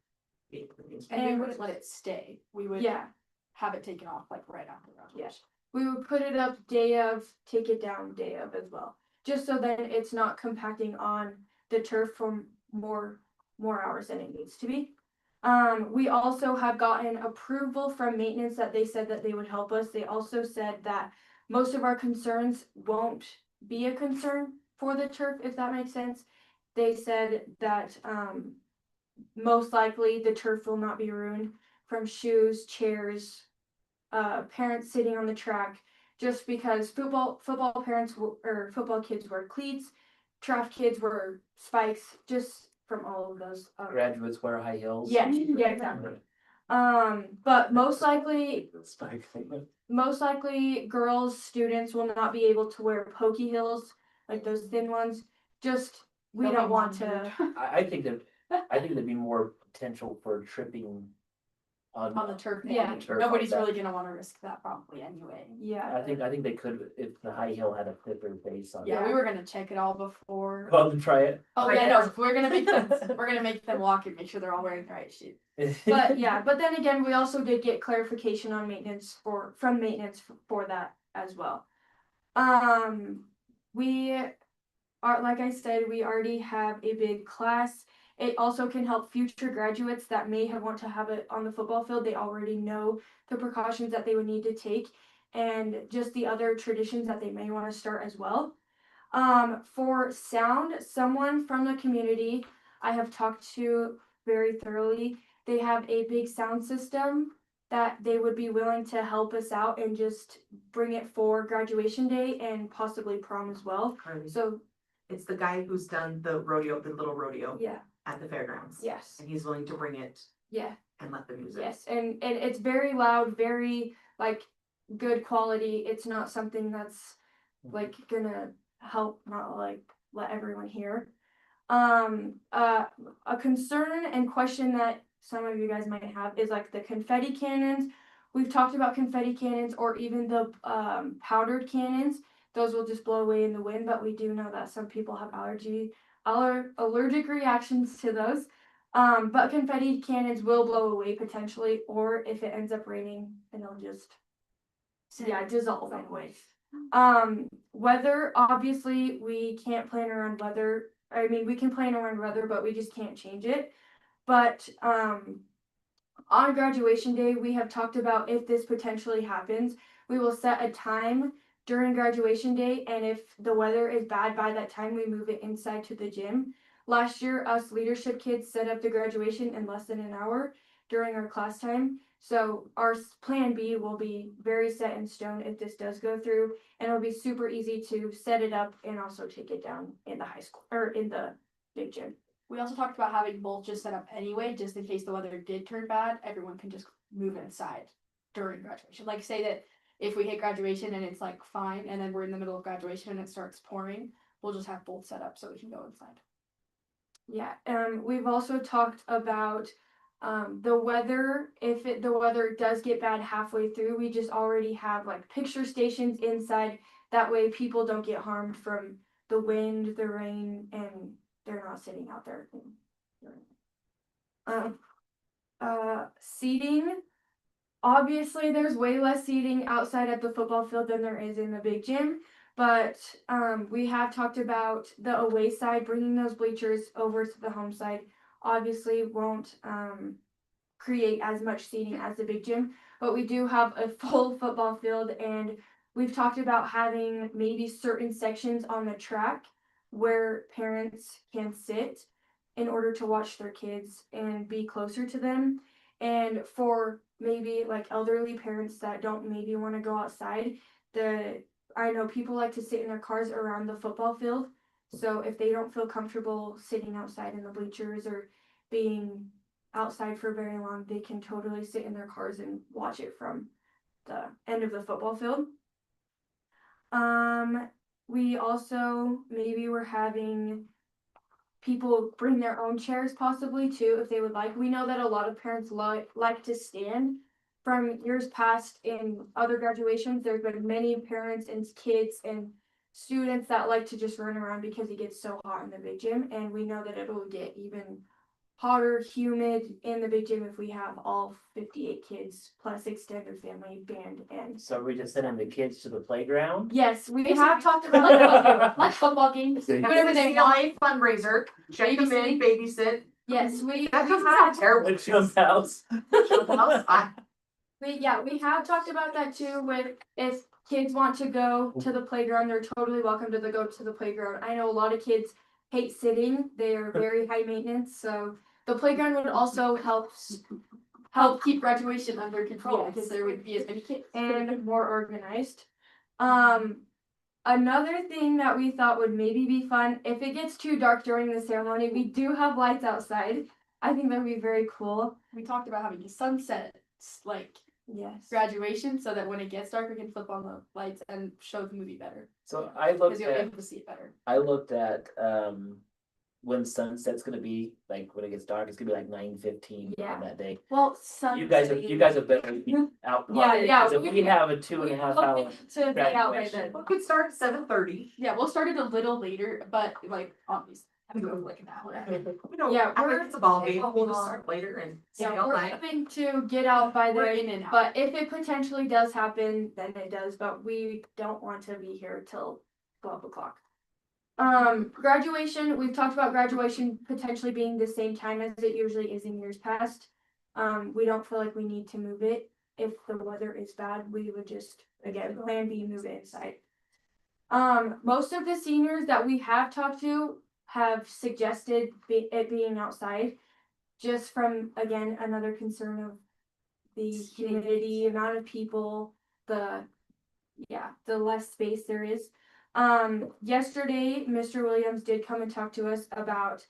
And we And- wouldn't let it stay. We would Yeah, have it taken off like right after graduation. we would put it up day of, take it down day of as well, just so that it's not compacting on the turf for more hours than it needs to be. We also have gotten approval from maintenance that they said that they would help us. They also said that most of our concerns won't be a concern for the turf, if that makes sense. They said that most likely the turf will not be ruined from shoes, chairs, parents sitting on the track, just because football football kids wear cleats, track kids wear spikes, just from all of those. Graduates wear high heels. Yeah, yeah, exactly. But most likely girls, students will not be able to wear pokey heels, like those thin ones. Just, we They'll don't be want to, monitored. I think there'd be more potential for tripping On the turf. Yeah. on the turf Nobody's like really that. gonna wanna risk that probably anyway. yeah. I think they could if the high heel had a thicker base on it. Yeah, we were gonna check it all before. Go out and try it. Oh, yeah, no, we're gonna make them walk and make sure they're all wearing the right shoes. But yeah, but then again, we also did get clarification on maintenance from maintenance for that as well. We are, like I said, we already have a big class. It also can help future graduates that may want to have it on the football field. They already know the precautions that they would need to take and just the other traditions that they may want to start as well. For sound, someone from the community I have talked to very thoroughly. They have a big sound system that they would be willing to help us out and just bring it for graduation day and possibly prom as well. Carly, So it's the guy who's done the rodeo, the little rodeo yeah, at the fairgrounds. yes, And he's willing to bring it yeah, and let them use it. yes, and it's very loud, very like good quality. It's not something that's like gonna help not like let everyone hear. A concern and question that some of you guys might have is like the confetti cannons. We've talked about confetti cannons or even the powdered cannons. Those will just blow away in the wind, but we do know that some people have allergic reactions to those. But confetti cannons will blow away potentially, or if it ends up raining, then it'll just dissolve anyway. Weather, obviously, we can't plan around weather. I mean, we can plan around weather, but we just can't change it. But on graduation day, we have talked about if this potentially happens, we will set a time during graduation day, and if the weather is bad by that time, we move it inside to the gym. Last year, us leadership kids set up the graduation in less than an hour during our class time. So our plan B will be very set in stone if this does go through, and it'll be super easy to set it up and also take it down in the high school or in the big gym. We also talked about having both just set up anyway, just in case the weather did turn bad, everyone can just move inside during graduation. Like say that if we hit graduation and it's like fine, and then we're in the middle of graduation and it starts pouring, we'll just have both set up so we can go inside. Yeah, we've also talked about The weather, the weather does get bad halfway through, we just already have like picture stations inside. That way people don't get harmed from the wind, the rain, and they're not sitting out there. Seating. Obviously, there's way less seating outside at the football field than there is in the big gym. But we have talked about the away side, bringing those bleachers over to the home side. Obviously, won't create as much seating as the big gym, but we do have a full football field, and we've talked about having maybe certain sections on the track where parents can sit in order to watch their kids and be closer to them. And for maybe like elderly parents that don't maybe want to go outside, I know people like to sit in their cars around the football field. So if they don't feel comfortable sitting outside in the bleachers or being outside for very long, they can totally sit in their cars and watch it from the end of the football field. We also maybe we're having people bring their own chairs possibly too if they would like. We know that a lot of parents like to stand. From years past in other graduations, there's been many parents and kids and students that like to just run around because it gets so hot in the big gym, and we know that it'll get even hotter, humid in the big gym if we have all 58 kids plus extended family, band, and So we're just sending the kids to the playground? yes, we have talked about Like football games, Okay. whatever they want. CLA fundraiser, check them in, babysit. yes, we That doesn't sound terrible. Which jump house? we have talked about that too. With if kids want to go to the playground, they're totally welcome to go to the playground. I know a lot of kids hate sitting; they are very high maintenance. So the playground would also help Keep graduation under control Yes. because there would be as many kids. and more organized. Another thing that we thought would maybe be fun, if it gets too dark during the ceremony, we do have lights outside. I think that would be very cool. We talked about having a sunset like Yes. graduation so that when it gets dark we can flip on the lights and show the movie better. So I Because looked you'll be at, able to see it better. when sunset's gonna be, like when it gets dark, it's gonna be like 9:15 Yeah. on that day. Well, You guys have better be out. Yeah, Because if we have a 2.5 hour. to be out by graduation. then. We could start at 7:30. Yeah, we'll start it a little later, but like obviously. I'm going like an hour. We don't, Yeah, I think we're- it's a ball game, we'll just start later and stay Yeah, all we're night. hoping to get out by We're then, in and out. but if it potentially does happen, then it does, but we don't want to be here till 12 o'clock. Graduation, we've talked about graduation potentially being the same time as it usually is in years past. We don't feel like we need to move it. If the weather is bad, we would just, again, plan B, move it inside. Most of the seniors that we have talked to have suggested it being outside. Just from, again, another concern of the humidity, amount of people, the less space there is. Yesterday, Mr. Williams did come and talk to us about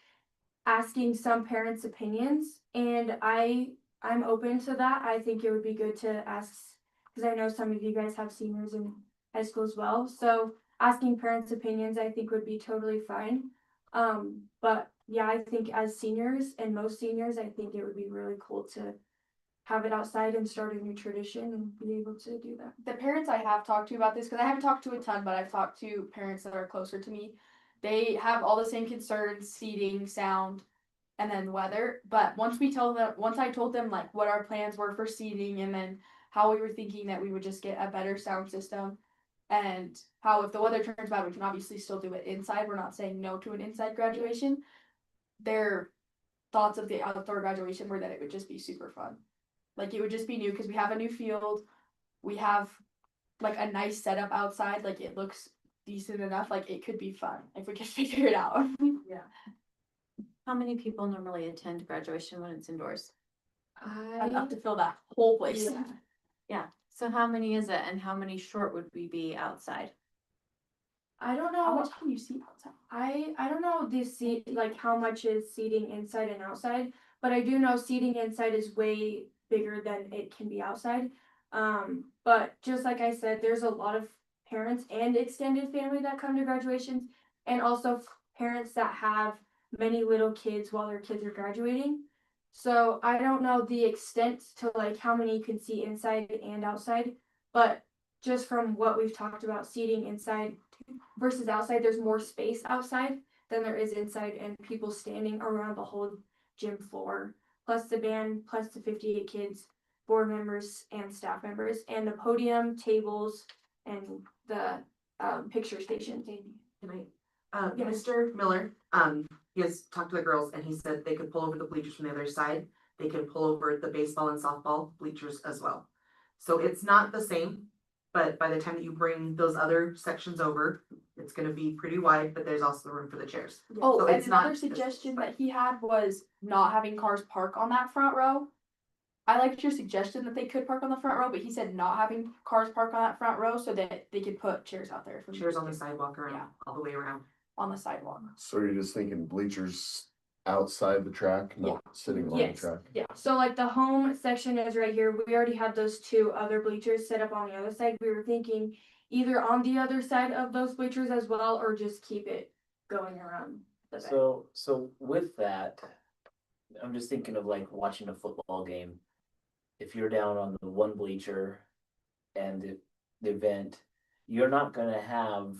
asking some parents' opinions, and I'm open to that. I think it would be good to ask, because I know some of you guys have seniors in high school as well, so asking parents' opinions, I think would be totally fine. But yeah, I think as seniors and most seniors, I think it would be really cool to have it outside and start a new tradition and be able to do that. The parents I have talked to about this, because I haven't talked to a ton, but I've talked to parents that are closer to me. They have all the same concerns, seating, sound, and then weather. But once I told them like what our plans were for seating and then how we were thinking that we would just get a better sound system and how if the weather turns bad, we can obviously still do it inside. We're not saying no to an inside graduation. Their thoughts of the outdoor graduation were that it would just be super fun. Like it would just be new because we have a new field. We have like a nice setup outside. Like it looks decent enough. Like it could be fun if we can figure it out. How many people normally attend graduation when it's indoors? Enough to fill that whole place. Yeah. Yeah, so how many is it and how many short would we be outside? I don't How know. much can you see outside? I don't know the seat, like how much is seating inside and outside, but I do know seating inside is way bigger than it can be outside. But just like I said, there's a lot of parents and extended family that come to graduations, and also parents that have many little kids while their kids are graduating. So I don't know the extent to like how many you can see inside and outside, but just from what we've talked about, seating inside versus outside, there's more space outside than there is inside, and people standing around the whole gym floor, plus the band, plus the 58 kids, board members and staff members, and the podium, tables, and the picture station. Can I, Yes. Mr. Miller, he has talked to the girls and he said they could pull over the bleachers from the other side. They can pull over the baseball and softball bleachers as well. So it's not the same, but by the time that you bring those other sections over, it's gonna be pretty wide, but there's also room for the chairs. Oh, So and it's not another this- suggestion that he had was not having cars park on that front row. I liked your suggestion that they could park on the front row, but he said not having cars park on that front row so that they could put chairs out there. for Chairs on the people sidewalk around, Yeah. all the way around. on the sidewalk. So you're just thinking bleachers outside the track, not sitting along the Yes. track? Yeah, so like the home section is right here. We already have those two other bleachers set up on the other side. We were thinking either on the other side of those bleachers as well, or just keep it going around the back. So with that, I'm just thinking of like watching a football game. If you're down on the one bleacher and the event, you're not gonna have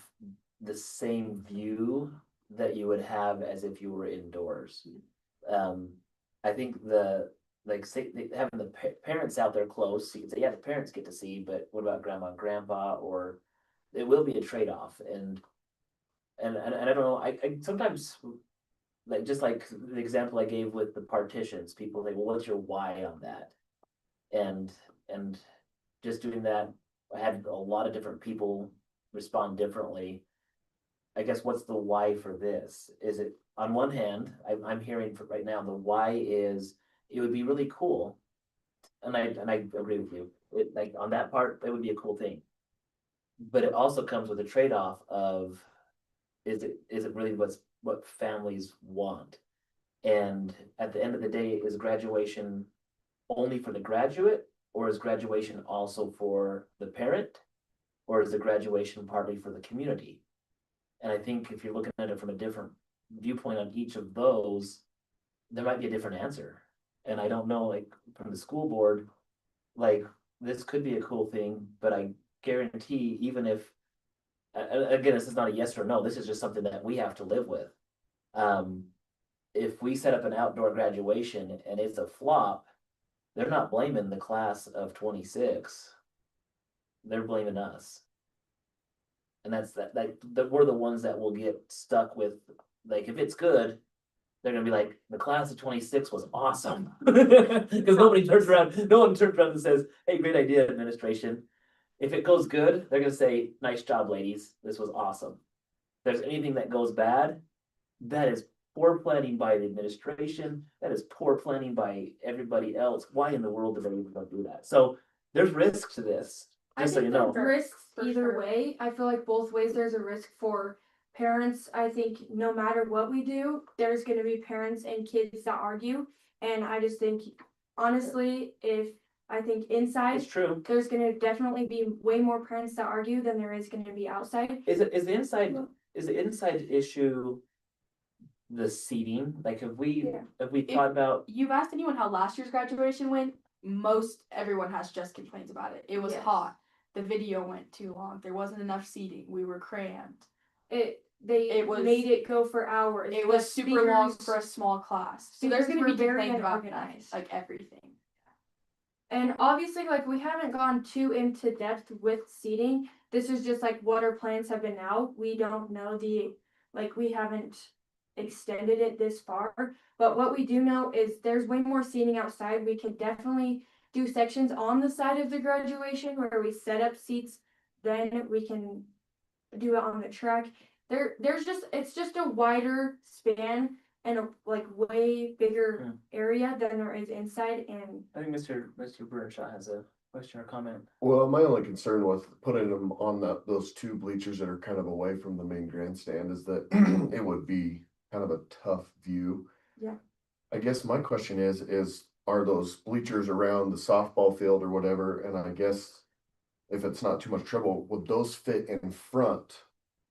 the same view that you would have as if you were indoors. I think having the parents out there close, you can say, yeah, the parents get to see, but what about grandma and grandpa? Or it will be a trade-off, and I don't know, I sometimes, like, just like the example I gave with the partitions, people think, well, what's your why on that? And just doing that, I had a lot of different people respond differently. I guess what's the why for this? Is it, on one hand, I'm hearing for right now, the why is it would be really cool. And I agree with you. It, like, on that part, that would be a cool thing. But it also comes with a trade-off of, is it really what families want? And at the end of the day, is graduation only for the graduate, or is graduation also for the parent? Or is the graduation partly for the community? And I think if you're looking at it from a different viewpoint on each of those, there might be a different answer. And I don't know, like, from the school board, like, this could be a cool thing, but I guarantee, even if, again, this is not a yes or no, this is just something that we have to live with. If we set up an outdoor graduation and it's a flop, they're not blaming the class of 26. They're blaming us. And that's that we're the ones that will get stuck with, like, if it's good, they're gonna be like, the class of 26 was awesome. Because no one turns around and says, hey, great idea, administration. If it goes good, they're gonna say, nice job, ladies, this was awesome. If there's anything that goes bad, that is poor planning by the administration, that is poor planning by everybody else. Why in the world did they even do that? So there's risk to this, just so you know. Risks For either sure. way. I feel like both ways there's a risk for parents. I think no matter what we do, there's gonna be parents and kids that argue. And I just think, honestly, I think inside, It's true. there's gonna definitely be way more parents that argue than there is gonna be outside. Is the inside issue the seating? Like, have we If- thought about, You've asked anyone how last year's graduation went, most everyone has just complaints about it. It was Yes. hot. The video went too long. There wasn't enough seating. We were crammed. They It was- made it go for hours. It The was super long speakers- for a small class. So there's speakers gonna be were very complaints about unorganized. like everything. And obviously, like, we haven't gone too into depth with seating. This is just like what our plans have been now. We don't know we haven't extended it this far. But what we do know is there's way more seating outside. We can definitely do sections on the side of the graduation where we set up seats. Then we can do it on the track. It's just a wider span and a way bigger area than there is inside. And I think Mr. Bernshot has a question or comment. Well, my only concern with putting them on those two bleachers that are kind of away from the main grandstand is that it would be kind of a tough view. Yeah. I guess my question is are those bleachers around the softball field or whatever, and I guess if it's not too much trouble, would those fit in front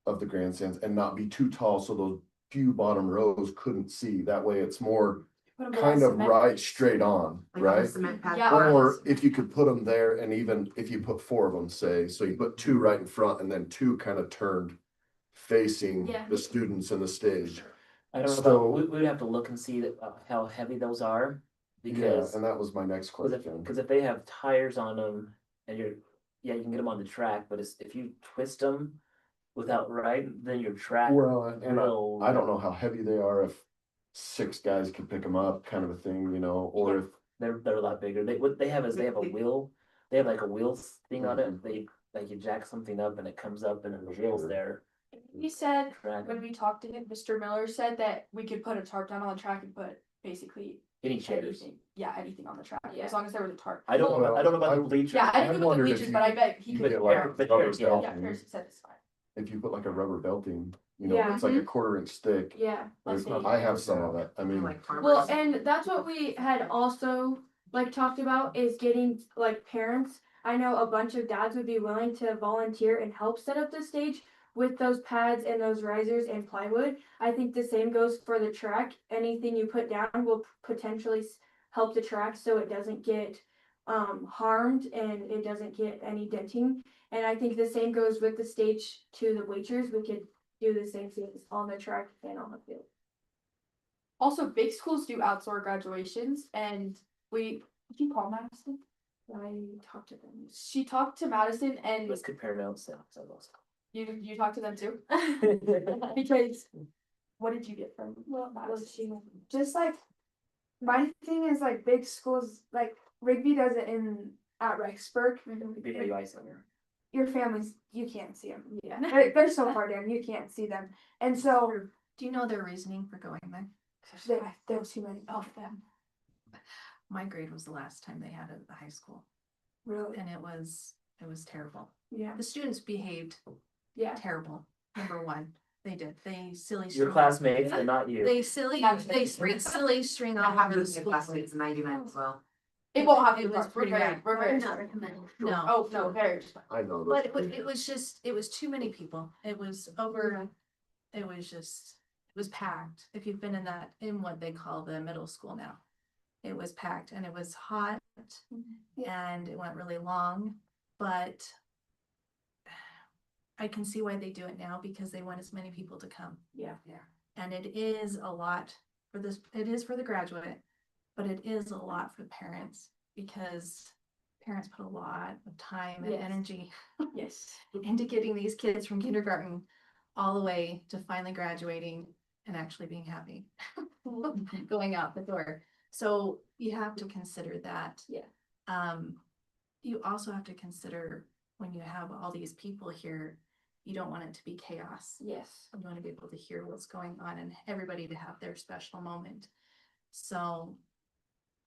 of the grandstands and not be too tall so those few bottom rows couldn't see? That way it's more Put 'em kind on of cement. right straight on, Like on right? the cement pad. Yeah. Or if you could put them there, and even if you put 4 of them, say, so you put 2 right in front and then 2 kind of turned facing Yeah. the students in the stage. I don't know So- about, we would have to look and see that, how heavy those are. Yeah, Because, and that was my next question. cause if they have tires on them and yeah, you can get them on the track, but if you twist them without then your track Well, and will. I don't know how heavy they are, if 6 guys could pick them up, kind of a thing, you know, or if, They're a lot bigger. What they have is they have a wheel, they have like a wheel thing on it. They, like you jack something up and it comes up and then the wheel's there. He said, Track. when we talked to him, Mr. Miller said that we could put a tarp down on the track and put basically Any chairs. anything. Yeah, anything on the track, Yeah. as long as there was a tarp. I don't know about the bleachers. Yeah, I I didn't know about the wondered if bleachers, you but I bet he could could. get like Yeah, a the rubber chairs, yeah. yeah, belting, Paris said it's fine. if you put like a rubber belting, you know, Yeah. it's like a 1/4 inch thick. Yeah. There's- That's I have some of it, I mean, Like farmers. Well, and that's what we had also like talked about is getting like parents. I know a bunch of dads would be willing to volunteer and help set up the stage with those pads and those risers and plywood. I think the same goes for the track. Anything you put down will potentially help the track so it doesn't get harmed and it doesn't get any denting. And I think the same goes with the stage to the bleachers. We could do the same things on the track and on the field. Also, big schools do outdoor graduations, and did you call Madison? I talked to them. She talked to Madison, and Let's compare notes. you talked to them too? Because, what did you get from Madison? Just like, my thing is like big schools, like Rigby does it at Rexburg. Your families, you can't see them. Yeah. They're so far down, you can't see them. And so Do you know their reasoning for going there? there's too many of them. My grade was the last time they had it at the high school, Really? and it was terrible. Yeah. The students behaved Yeah. terrible. Number one, they did. They silly. Your string- classmates, but not you. They silly string I all have over the this in school. classmates 99 as well. It won't have to It be was dark. pretty bad. We're very. Not recommended. No, Oh, no, very. I know. but it was just, it was too many people. It was over, it was packed. If you've been in what they call the middle school now. It was packed and it was hot and it went really long, but I can see why they do it now because they want as many people to come. Yeah. And it is a lot for this, it is for the graduate, but it is a lot for the parents because parents put a lot of time and Yes. energy Yes. into getting these kids from kindergarten all the way to finally graduating and actually being happy going out the door. So you have to consider that. Yeah. You also have to consider when you have all these people here, you don't want it to be chaos. Yes. You want to be able to hear what's going on and everybody to have their special moment. So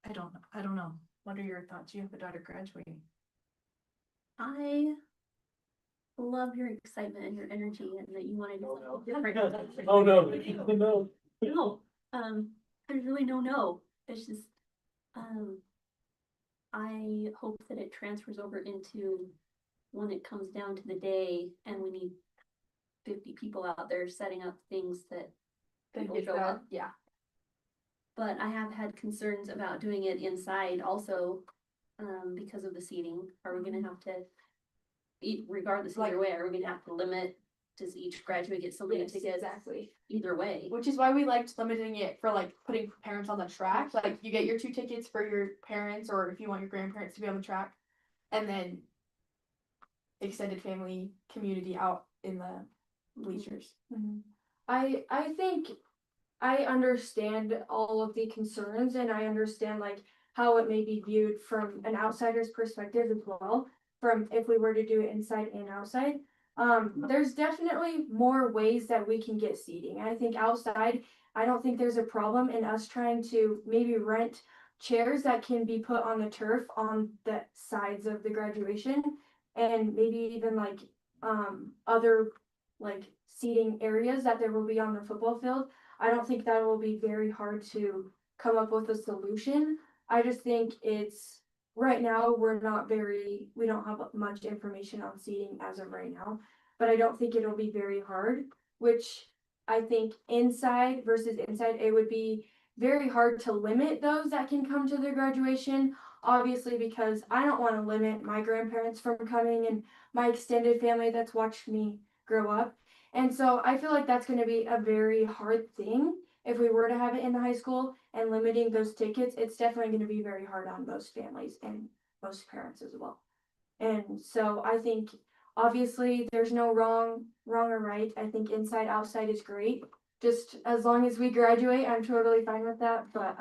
I don't know. What are your thoughts? You have a daughter graduating. I love your excitement and your energy and that you want to do something different. Oh, no, no. No, there's really no. It's just, I hope that it transfers over into when it comes down to the day and we need 50 people out there setting up things that people show up. Yeah. But I have had concerns about doing it inside also, because of the seating. Are we gonna have to, regardless either way, are we gonna have to limit? Does each graduate get so many Yes, tickets? exactly. Either way. Which is why we liked limiting it for like putting parents on the track. Like you get your 2 tickets for your parents, or if you want your grandparents to be on the track, and then extended family community out in the bleachers. I think I understand all of the concerns and I understand like how it may be viewed from an outsider's perspective as well. From if we were to do it inside and outside. There's definitely more ways that we can get seating. I think outside, I don't think there's a problem in us trying to maybe rent chairs that can be put on the turf on the sides of the graduation. And maybe even like other like seating areas that there will be on the football field. I don't think that will be very hard to come up with a solution. I just think it's right now we don't have much information on seating as of right now, but I don't think it'll be very hard, which I think inside versus inside, it would be very hard to limit those that can come to their graduation. Obviously, because I don't want to limit my grandparents from coming and my extended family that's watched me grow up. And so I feel like that's going to be a very hard thing if we were to have it in the high school and limiting those tickets. It's definitely going to be very hard on most families and most parents as well. And so I think obviously there's no wrong or right. I think inside outside is great. Just as long as we graduate, I'm totally fine with that. But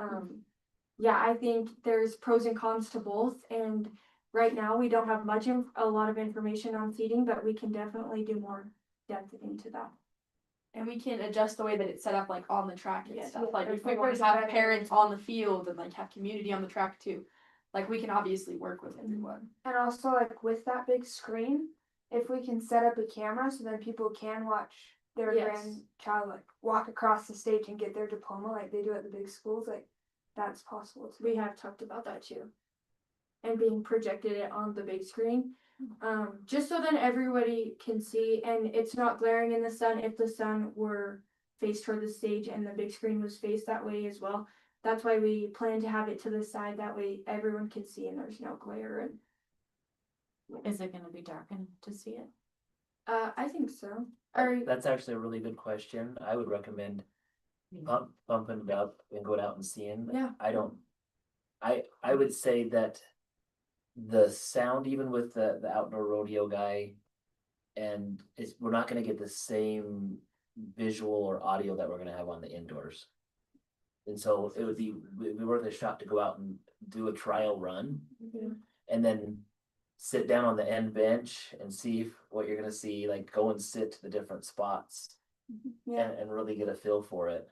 yeah, I think there's pros and cons to both. And right now we don't have a lot of information on seating, but we can definitely do more depth into that. And we can adjust the way that it's set up, like on the track and Yes, stuff. yeah, Like if if we we were want to to have better- parents on the field and like have community on the track too, like we can obviously work with everyone. And also like with that big screen, if we can set up a camera so then people can watch their Yes. grandchild like walk across the stage and get their diploma like they do at the big schools, like that's possible too. We have talked about that too. And being projected it on the big screen. Just so then everybody can see and it's not glaring in the sun if the sun were faced toward the stage and the big screen was faced that way as well. That's why we plan to have it to the side, that way everyone can see and there's no glare and Is it gonna be dark enough to see it? I think so. That's actually a really good question. I would recommend bumping it up and going out and seeing. Yeah. I would say that the sound, even with the outdoor rodeo guy, and we're not gonna get the same visual or audio that we're gonna have on the indoors. And so it would be worth a shot to go out and do a trial run and then sit down on the end bench and see what you're gonna see, like go and sit to the different spots Yeah. and really get a feel for it.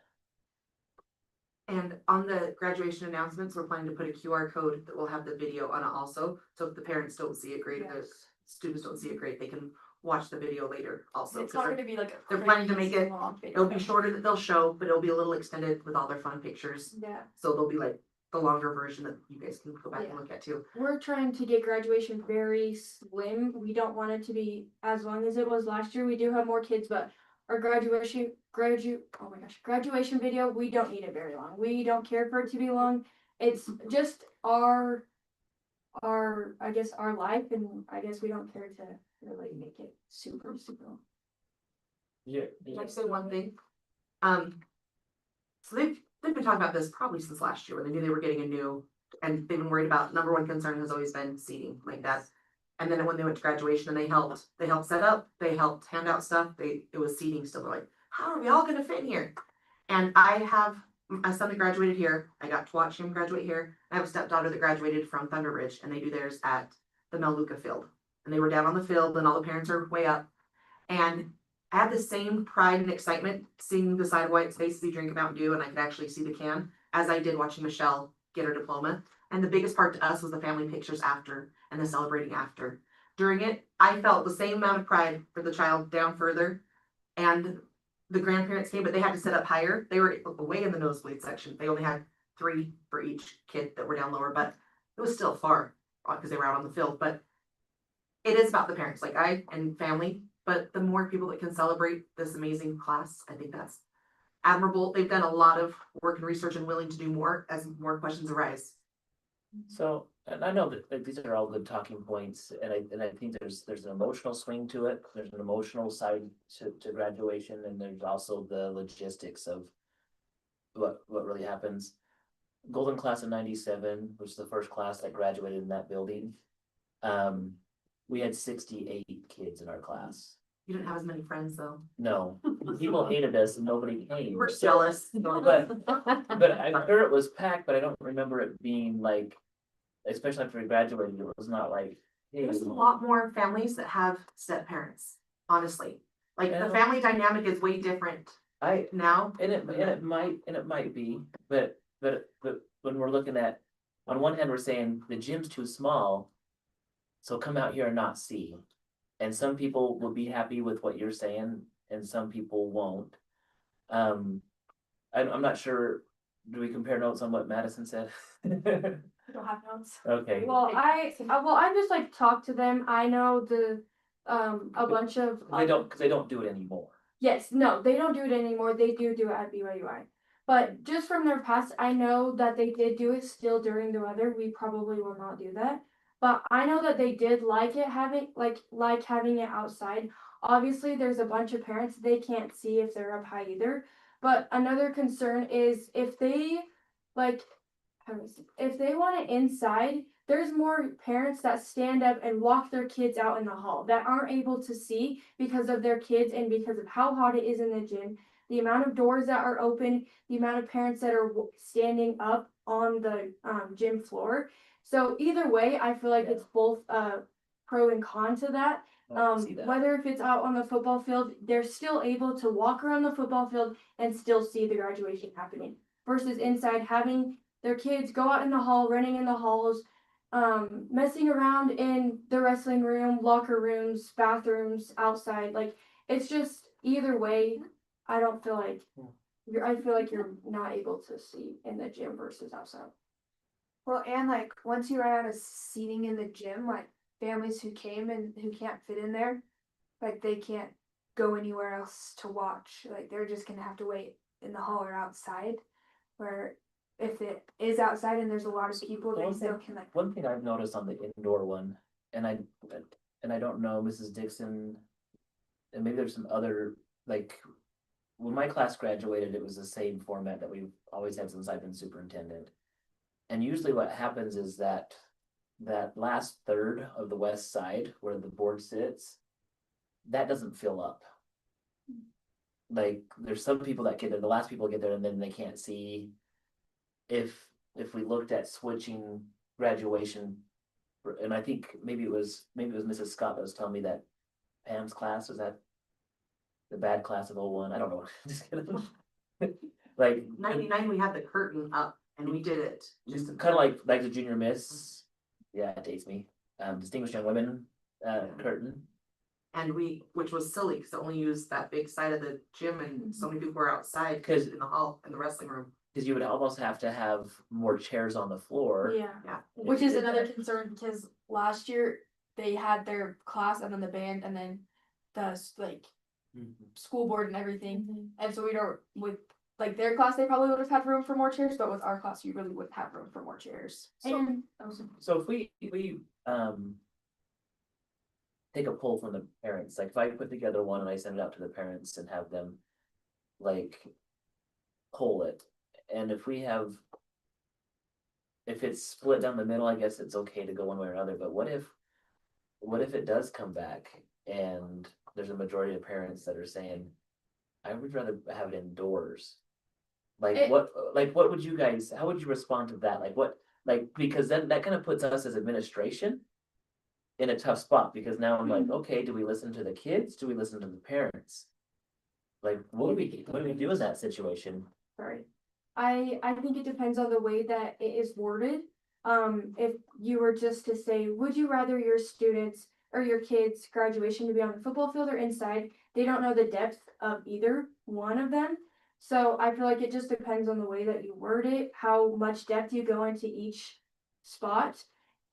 And on the graduation announcements, we're planning to put a QR code that will have the video on it also. So if the parents don't see it great, the students don't see it great, they can watch the video later also. It's 'cause not they're- gonna be like a they're planning to crazy make it- long video. It'll be shorter that they'll show, but it'll be a little extended with all their fun pictures. Yeah. So there'll be like the longer version that you guys can go back and look at too. We're trying to get graduation very slim. We don't want it to be as long as it was last year. We do have more kids, but our graduation video, we don't need it very long. We don't care for it to be long. It's just our I guess our life, and I guess we don't care to really make it super long. Yeah. Can I say one thing? So they've been talking about this probably since last year when they knew they were getting a new, and they've been worried about, number one concern has always been seating like that. And then when they went to graduation and they helped set up, they helped hand out stuff, it was seating still, they're like, how are we all gonna fit in here? And I have a son that graduated here, I got to watch him graduate here. I have a stepdaughter that graduated from Thunder Ridge and they do theirs at the Meluca field. And they were down on the field and all the parents are way up. And I had the same pride and excitement seeing the side whites basically drink a Mountain Dew and I could actually see the can as I did watching Michelle get her diploma. And the biggest part to us was the family pictures after and the celebrating after. During it, I felt the same amount of pride for the child down further. And the grandparents came, but they had to sit up higher. They were way in the nosebleed section. They only had 3 for each kid that were down lower, but it was still far because they were out on the field. But it is about the parents, like I and family. But the more people that can celebrate this amazing class, I think that's admirable. They've done a lot of work and research and willing to do more as more questions arise. So, and I know that these are all good talking points, and I think there's an emotional swing to it. There's an emotional side to graduation, and there's also the logistics of what really happens. Golden class of '97 was the first class that graduated in that building. We had 68 kids in our class. You didn't have as many friends though. No, people hated us and nobody came. You were jealous. But I'm sure it was packed, but I don't remember it being like, especially after we graduated, it was not like, hey. There's a lot more families that have step parents, honestly. Like the Yeah. family dynamic is way different now. And it might be, but when we're looking at, on one hand, we're saying the gym's too small. So come out here and not see. And some people will be happy with what you're saying and some people won't. I'm not sure, do we compare notes on what Madison said? Don't have notes. Okay. Well, I just like talk to them. I know the a bunch of They don't, because they don't do it anymore. Yes, no, they don't do it anymore. They do it at BYUI. But just from their past, I know that they did do it still during the weather. We probably will not do that. But I know that they did like it having like having it outside. Obviously, there's a bunch of parents they can't see if they're up high either. But another concern is if they like if they want it inside, there's more parents that stand up and walk their kids out in the hall that aren't able to see because of their kids and because of how hot it is in the gym, the amount of doors that are open, the amount of parents that are standing up on the gym floor. So either way, I feel like it's both pro and con to that. Whether if it's out on the football field, they're still able to walk around the football field and still see the graduation happening. Versus inside having their kids go out in the hall, running in the halls, messing around in the wrestling room, locker rooms, bathrooms, outside. Like it's just either way, I don't feel like I feel like you're not able to see in the gym versus outside. Well, and like once you run out of seating in the gym, like families who came and who can't fit in there, like they can't go anywhere else to watch. Like they're just gonna have to wait in the hall or outside. Where if it is outside and there's a lot of people, they still can like. One thing I've noticed on the indoor one, and I don't know, Mrs. Dixon, and maybe there's some other, like, when my class graduated, it was the same format that we've always had since I've been superintendent. And usually what happens is that last third of the west side where the board sits, that doesn't fill up. Like, there's some people that get there, the last people get there and then they can't see. If we looked at switching graduation, and I think maybe it was Mrs. Scott that was telling me that Pam's class was that the bad class of 01. I don't know. Just kidding. Like 99, we had the curtain up and we did it. just kind of like the junior miss. Yeah, it dates me. Distinguished young women curtain. And which was silly because it only used that big side of the gym and so many people were outside Because- in the hall, in the wrestling room. Because you would almost have to have more chairs on the floor. Yeah. Which is another concern because last year they had their class and then the band and then the like Mhm. school board and everything. And so we don't with like their class, they probably would have had room for more chairs, but with our class, you really wouldn't have room for more chairs. And So if we take a poll from the parents, like if I put together one and I send it out to the parents and have them like poll it, and if it's split down the middle, I guess it's okay to go one way or another, but what if it does come back and there's a majority of parents that are saying, I would rather have it indoors? Like what would you guys, how would you respond to that? Because then that kind of puts us as administration in a tough spot, because now I'm like, okay, do we listen to the kids? Do we listen to the parents? Like, what do we do in that situation? sorry. I think it depends on the way that it is worded. If you were just to say, would you rather your students or your kids' graduation to be on the football field or inside? They don't know the depth of either one of them. So I feel like it just depends on the way that you word it, how much depth you go into each spot.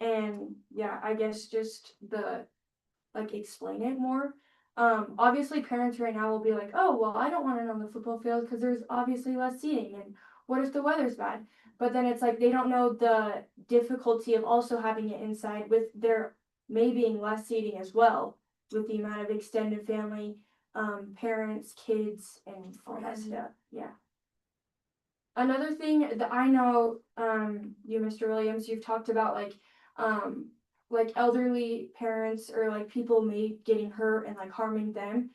And yeah, I guess just explain it more. Obviously parents right now will be like, oh, well, I don't want it on the football field because there's obviously less seating. And what if the weather's bad? But then it's like, they don't know the difficulty of also having it inside with there may being less seating as well, with the amount of extended family, parents, kids, and all that stuff. Yeah. Another thing that I know, you, Mr. Williams, you've talked about like elderly parents or like people may getting hurt and like harming them.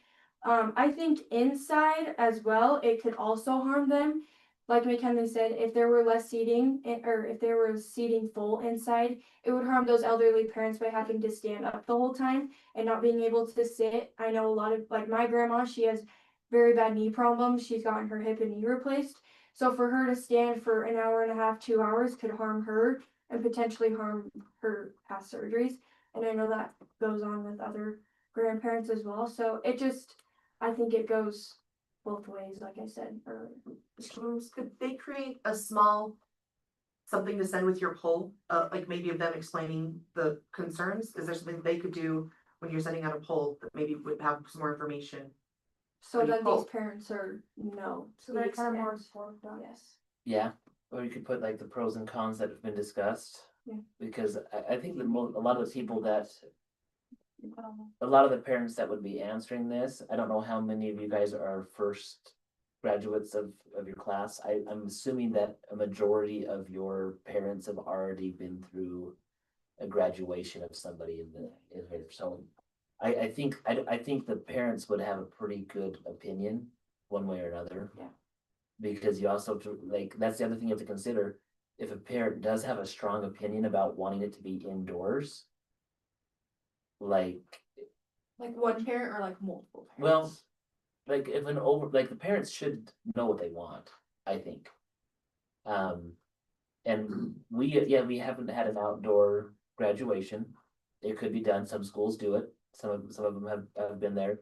I think inside as well, it could also harm them. Like McKinley said, if there were less seating or if there was seating full inside, it would harm those elderly parents by having to stand up the whole time and not being able to sit. I know a lot of like my grandma, she has very bad knee problems. She's gotten her hip and knee replaced. So for her to stand for an hour and a half, 2 hours could harm her and potentially harm her past surgeries. And I know that goes on with other grandparents as well. So I think it goes both ways, like I said earlier. Could they create a small something to send with your poll, like maybe of them explaining the concerns? Is there something they could do when you're sending out a poll that maybe would have some more information? So Pretty then cool. these parents are no. So they're we kind of more expect- informed on Yes. Yeah, or you could put like the pros and cons that have been discussed. Yeah. Because I think a lot of the people that, a lot of the parents that would be answering this, I don't know how many of you guys are first graduates of your class. I'm assuming that a majority of your parents have already been through a graduation of somebody in here, so I think the parents would have a pretty good opinion one way or another. Yeah. Because you also, like, that's the other thing you have to consider, if a parent does have a strong opinion about wanting it to be indoors, like, Like one parent or like multiple parents? well, like if like the parents should know what they want, I think. And we haven't had an outdoor graduation. It could be done, some schools do it, some of them have been there.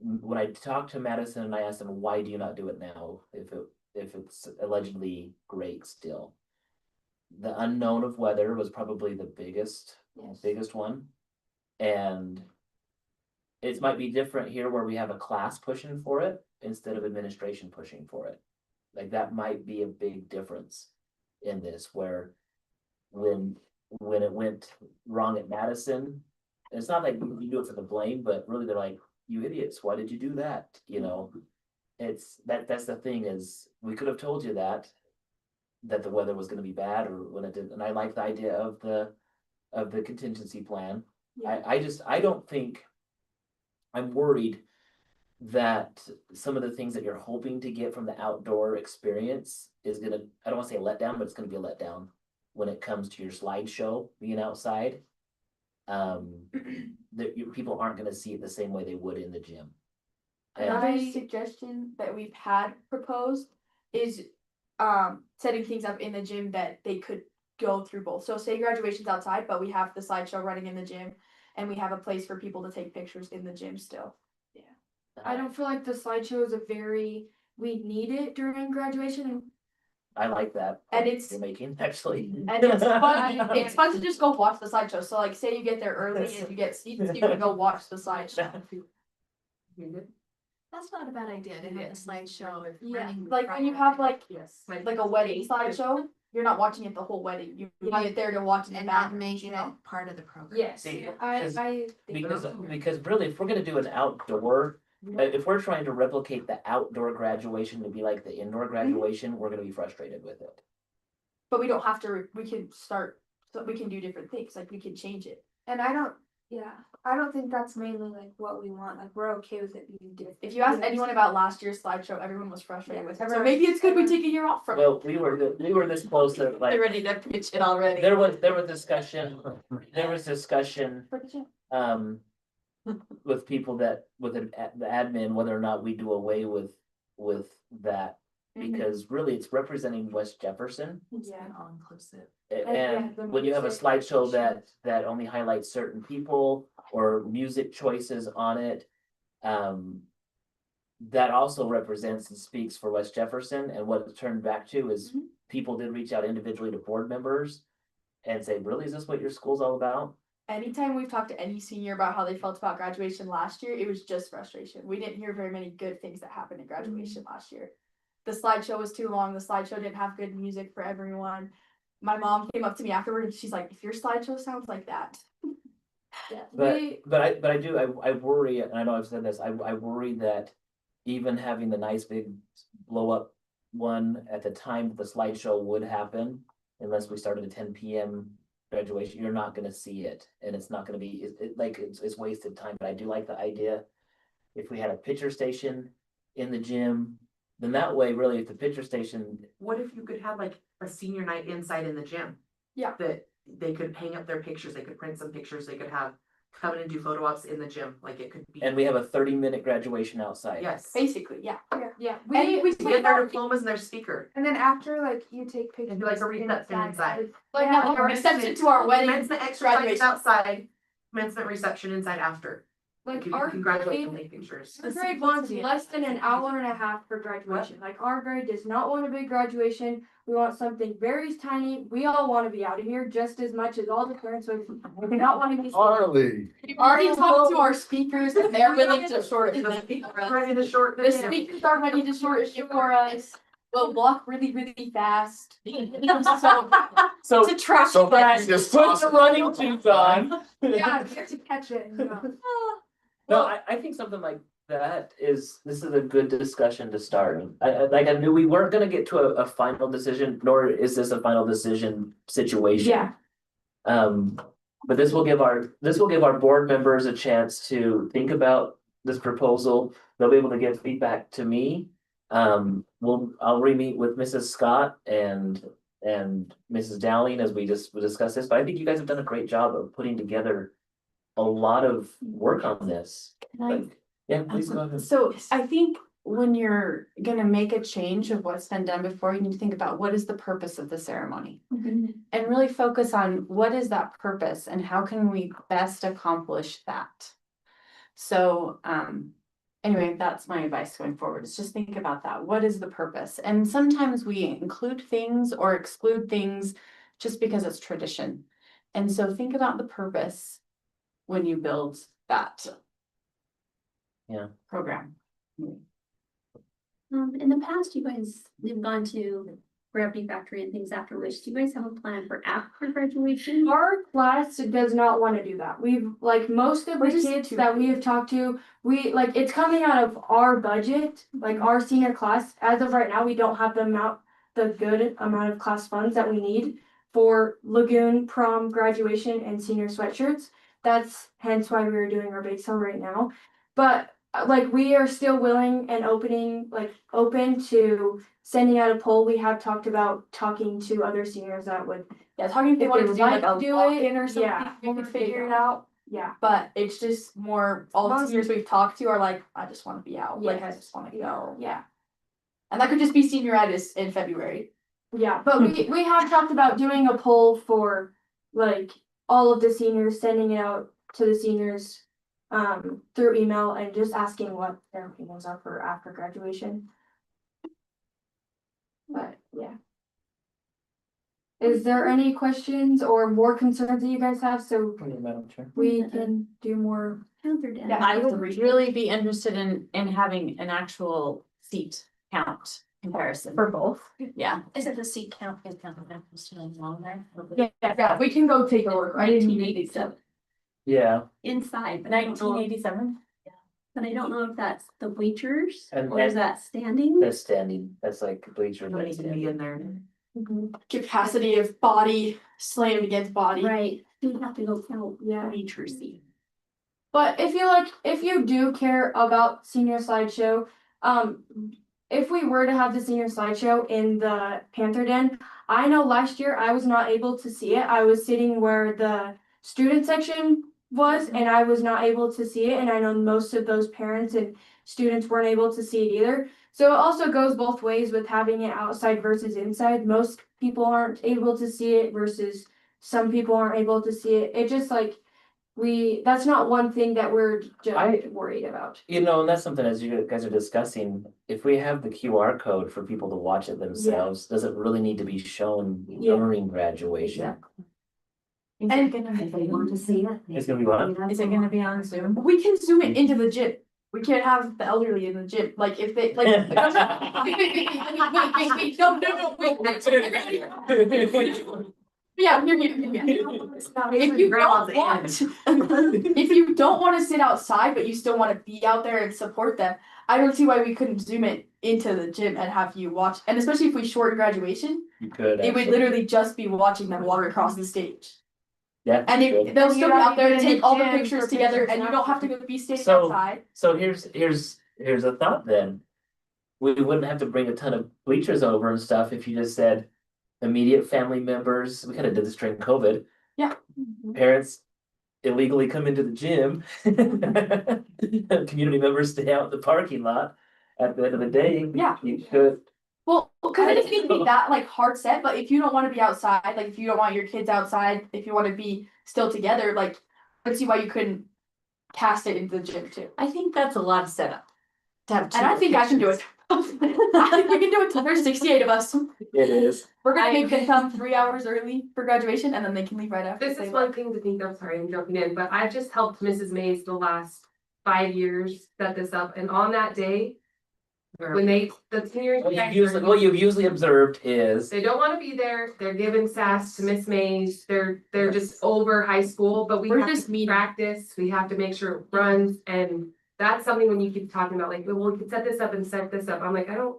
When I talked to Madison and I asked them, why do you not do it now, if it's allegedly great still? The unknown of weather was probably the biggest one. And it might be different here where we have a class pushing for it instead of administration pushing for it. Like that might be a big difference in this, where when it went wrong at Madison, it's not like you do it for the blame, but really they're like, you idiots, why did you do that? You know, that's the thing, is we could have told you that the weather was gonna be bad, or when it did, and I like the idea of the contingency plan. I don't think, I'm worried that some of the things that you're hoping to get from the outdoor experience is gonna, I don't wanna say a letdown, but it's gonna be a letdown when it comes to your slideshow being outside. People aren't gonna see it the same way they would in the gym. Another suggestion that we've had proposed is setting things up in the gym that they could go through both. So say graduation's outside, but we have the slideshow running in the gym and we have a place for people to take pictures in the gym still. I don't feel like the slideshow is we need it during graduation. I like that. And it's- You're making, actually. And it's fun to just go watch the slideshow. So like say you get there early and you get seats, you can go watch the slideshow. That's not a bad idea to have a slideshow. Yeah, running like when you have like Yes. a wedding slideshow, you're not watching it the whole wedding. You get there to watch it in and the not back, making you it know? part of the program. Yes, See, I because- think Because really, if we're gonna do an outdoor, if we're trying to replicate the outdoor graduation to be like the indoor graduation, we're gonna be frustrated with it. But we don't have to, we can start, so we can do different things, like we can change it. and I don't think that's mainly like what we want, like we're okay with it being different. If you ask anyone about last year's slideshow, everyone was frustrated Yeah, with it. So everyone- maybe it's good we take a year off from it. Well, we were this close to like, They're ready to pitch it already. there was discussion, For the gym. with people that, with the admin, whether or not we do away with that. Because really, it's representing West Jefferson. Yeah. All inclusive. And the when you have a music slideshow shows. that only highlights certain people or music choices on it. That also represents and speaks for West Jefferson, and what it turned back to is Mhm. people did reach out individually to board members. And say, really, is this what your school's all about? Anytime we've talked to any senior about how they felt about graduation last year, it was just frustration. We didn't hear very many good things that happened at graduation last year. The slideshow was too long. The slideshow didn't have good music for everyone. My mom came up to me afterward and she's like, if your slideshow sounds like that. Yeah, But I worry, and I know I've said this, I worry that even having the nice big blow up one at the time the slideshow would happen, unless we started at 10 PM graduation, you're not gonna see it, and it's not gonna be, it's wasted time, but I do like the idea. If we had a picture station in the gym, then that way, really, if the picture station, What if you could have like a senior night inside in the gym? Yeah. That they could hang up their pictures, they could print some pictures, they could have, come in and do photo ops in the gym, like it could be. and we have a 30-minute graduation outside. Yes. Basically, yeah. yeah, And we To get their diplomas and their speaker. and then after like you take pictures. And do like a reception inside. Like Yeah, a reception to our wedding. Commencement exercises graduation. outside, commencement reception inside after. Like You our can graduate from grade, take pictures. our grade wants less than an hour and a half for graduation. Like our grade does not want a big graduation. We want something very tiny. We all want to be out of here just as much as all the parents would not want to be. Harley. We've already talked to our speakers and they're willing to shorten it for us. Ready to shorten The it down. speakers are ready to shorten it for us. We'll walk really, really fast. So So, to track. So Brad, just put toss the it. running shoes on. Yeah, you have to catch it. No, I think something like that this is a good discussion to start. I knew we weren't gonna get to a final decision, nor is this a final decision situation. Yeah. But this will give our board members a chance to think about this proposal. They'll be able to give feedback to me. I'll re-meet with Mrs. Scott and Mrs. Dowling as we discuss this, but I think you guys have done a great job of putting together a lot of work on this. Like, yeah, please go ahead. So I think when you're gonna make a change of what's been done before, you need to think about what is the purpose of the ceremony. And really focus on what is that purpose and how can we best accomplish that? So, anyway, that's my advice going forward, is just think about that. What is the purpose? And sometimes we include things or exclude things just because it's tradition. And so think about the purpose when you build that. Yeah. Program. In the past, you guys, have gone to Gravity Factory and things afterwards. Do you guys have a plan for after graduation? Our class does not want to do that. We've like most of the We're just kids too- that we have talked to, we like it's coming out of our budget, like our senior class. As of right now, we don't have the good amount of class funds that we need for Lagoon, prom, graduation, and senior sweatshirts. That's hence why we are doing our bake sale right now. But like we are still willing and open to sending out a poll. We have talked about talking to other seniors that would. Yeah, talking if they If wanted they to do would like like a to do lock-in it, or something, yeah, we could we'll figure it figure out. Yeah. But it's just more, all the seniors we've talked to are like, I just wanna be out, like, I Yes. just wanna go. Yeah. And that could just be senioritis in February. Yeah, but we have talked about doing a poll for like all of the seniors, sending it out to the seniors through email and just asking what their opinions are for after graduation. But yeah. Is there any questions or more concerns that you guys have so Madam Chair. we can do more? Yeah, I would really be interested in having an actual seat count comparison. For both? Yeah. Is it the seat count is still long there? Yeah, we can go take a look. I didn't need it, so. Yeah, Inside, but I don't know, 1987. but I don't know if that's the bleachers And- or is and- that standing? that's standing, that's like bleacher. Somebody can be in there. Capacity of body slammed against body. Right, you have to go count Yeah. bleacher seat. But if you do care about senior slideshow, if we were to have the senior slideshow in the Panther Den, I know last year I was not able to see it. I was sitting where the student section was and I was not able to see it. And I know most of those parents and students weren't able to see it either. So it also goes both ways with having it outside versus inside. Most people aren't able to see it versus some people aren't able to see it. It just like that's not one thing that we're just worried about. You know, and that's something as you guys are discussing, if we have the QR code for people to watch it themselves, does it really need to be shown Yeah. during graduation? Is it gonna be, It's gonna be what? is it gonna be on Zoom? We can zoom it into the gym. We can't have the elderly in the gym, like if they, like. Yeah, hear me. If you don't want, if you don't wanna sit outside, but you still wanna be out there and support them, I don't see why we couldn't zoom it into the gym and have you watch, and especially if we shorten graduation, You could. it would actually. literally just be watching them walk across the stage. Yeah. And you could. if they'll still be out there, You're not even take all the in the gym pictures for together, pictures and you don't have to go be standing So- outside. So here's a thought then. We wouldn't have to bring a ton of bleachers over and stuff if you just said immediate family members, we kind of did this during COVID. Yeah. Parents illegally come into the gym. Community members stay out in the parking lot. At the end of the day. Yeah. You could, Well, cause it doesn't need to be that like hard set, but if you don't wanna be outside, like if you don't want your kids outside, if you wanna be still together, like, let's see why you couldn't cast it into the gym too. I think that's a lot of setup. To have And I think I can do it. I think we can do it. There's 68 of us. It is. We're gonna I- make them come 3 hours early for graduation and then they can leave right after. This if is they one want. thing to think of, sorry, I'm jumping in, but I've just helped Mrs. Mays the last 5 years set this up, and on that day, when the seniors. What you've usually observed is, They don't wanna be there, they're giving sass to Miss Mays, they're just over high school, but we We're have just to meeting. practice, we have to make sure it runs, and that's something when you keep talking about, like, well, we could set this up and set this up, I'm like, I don't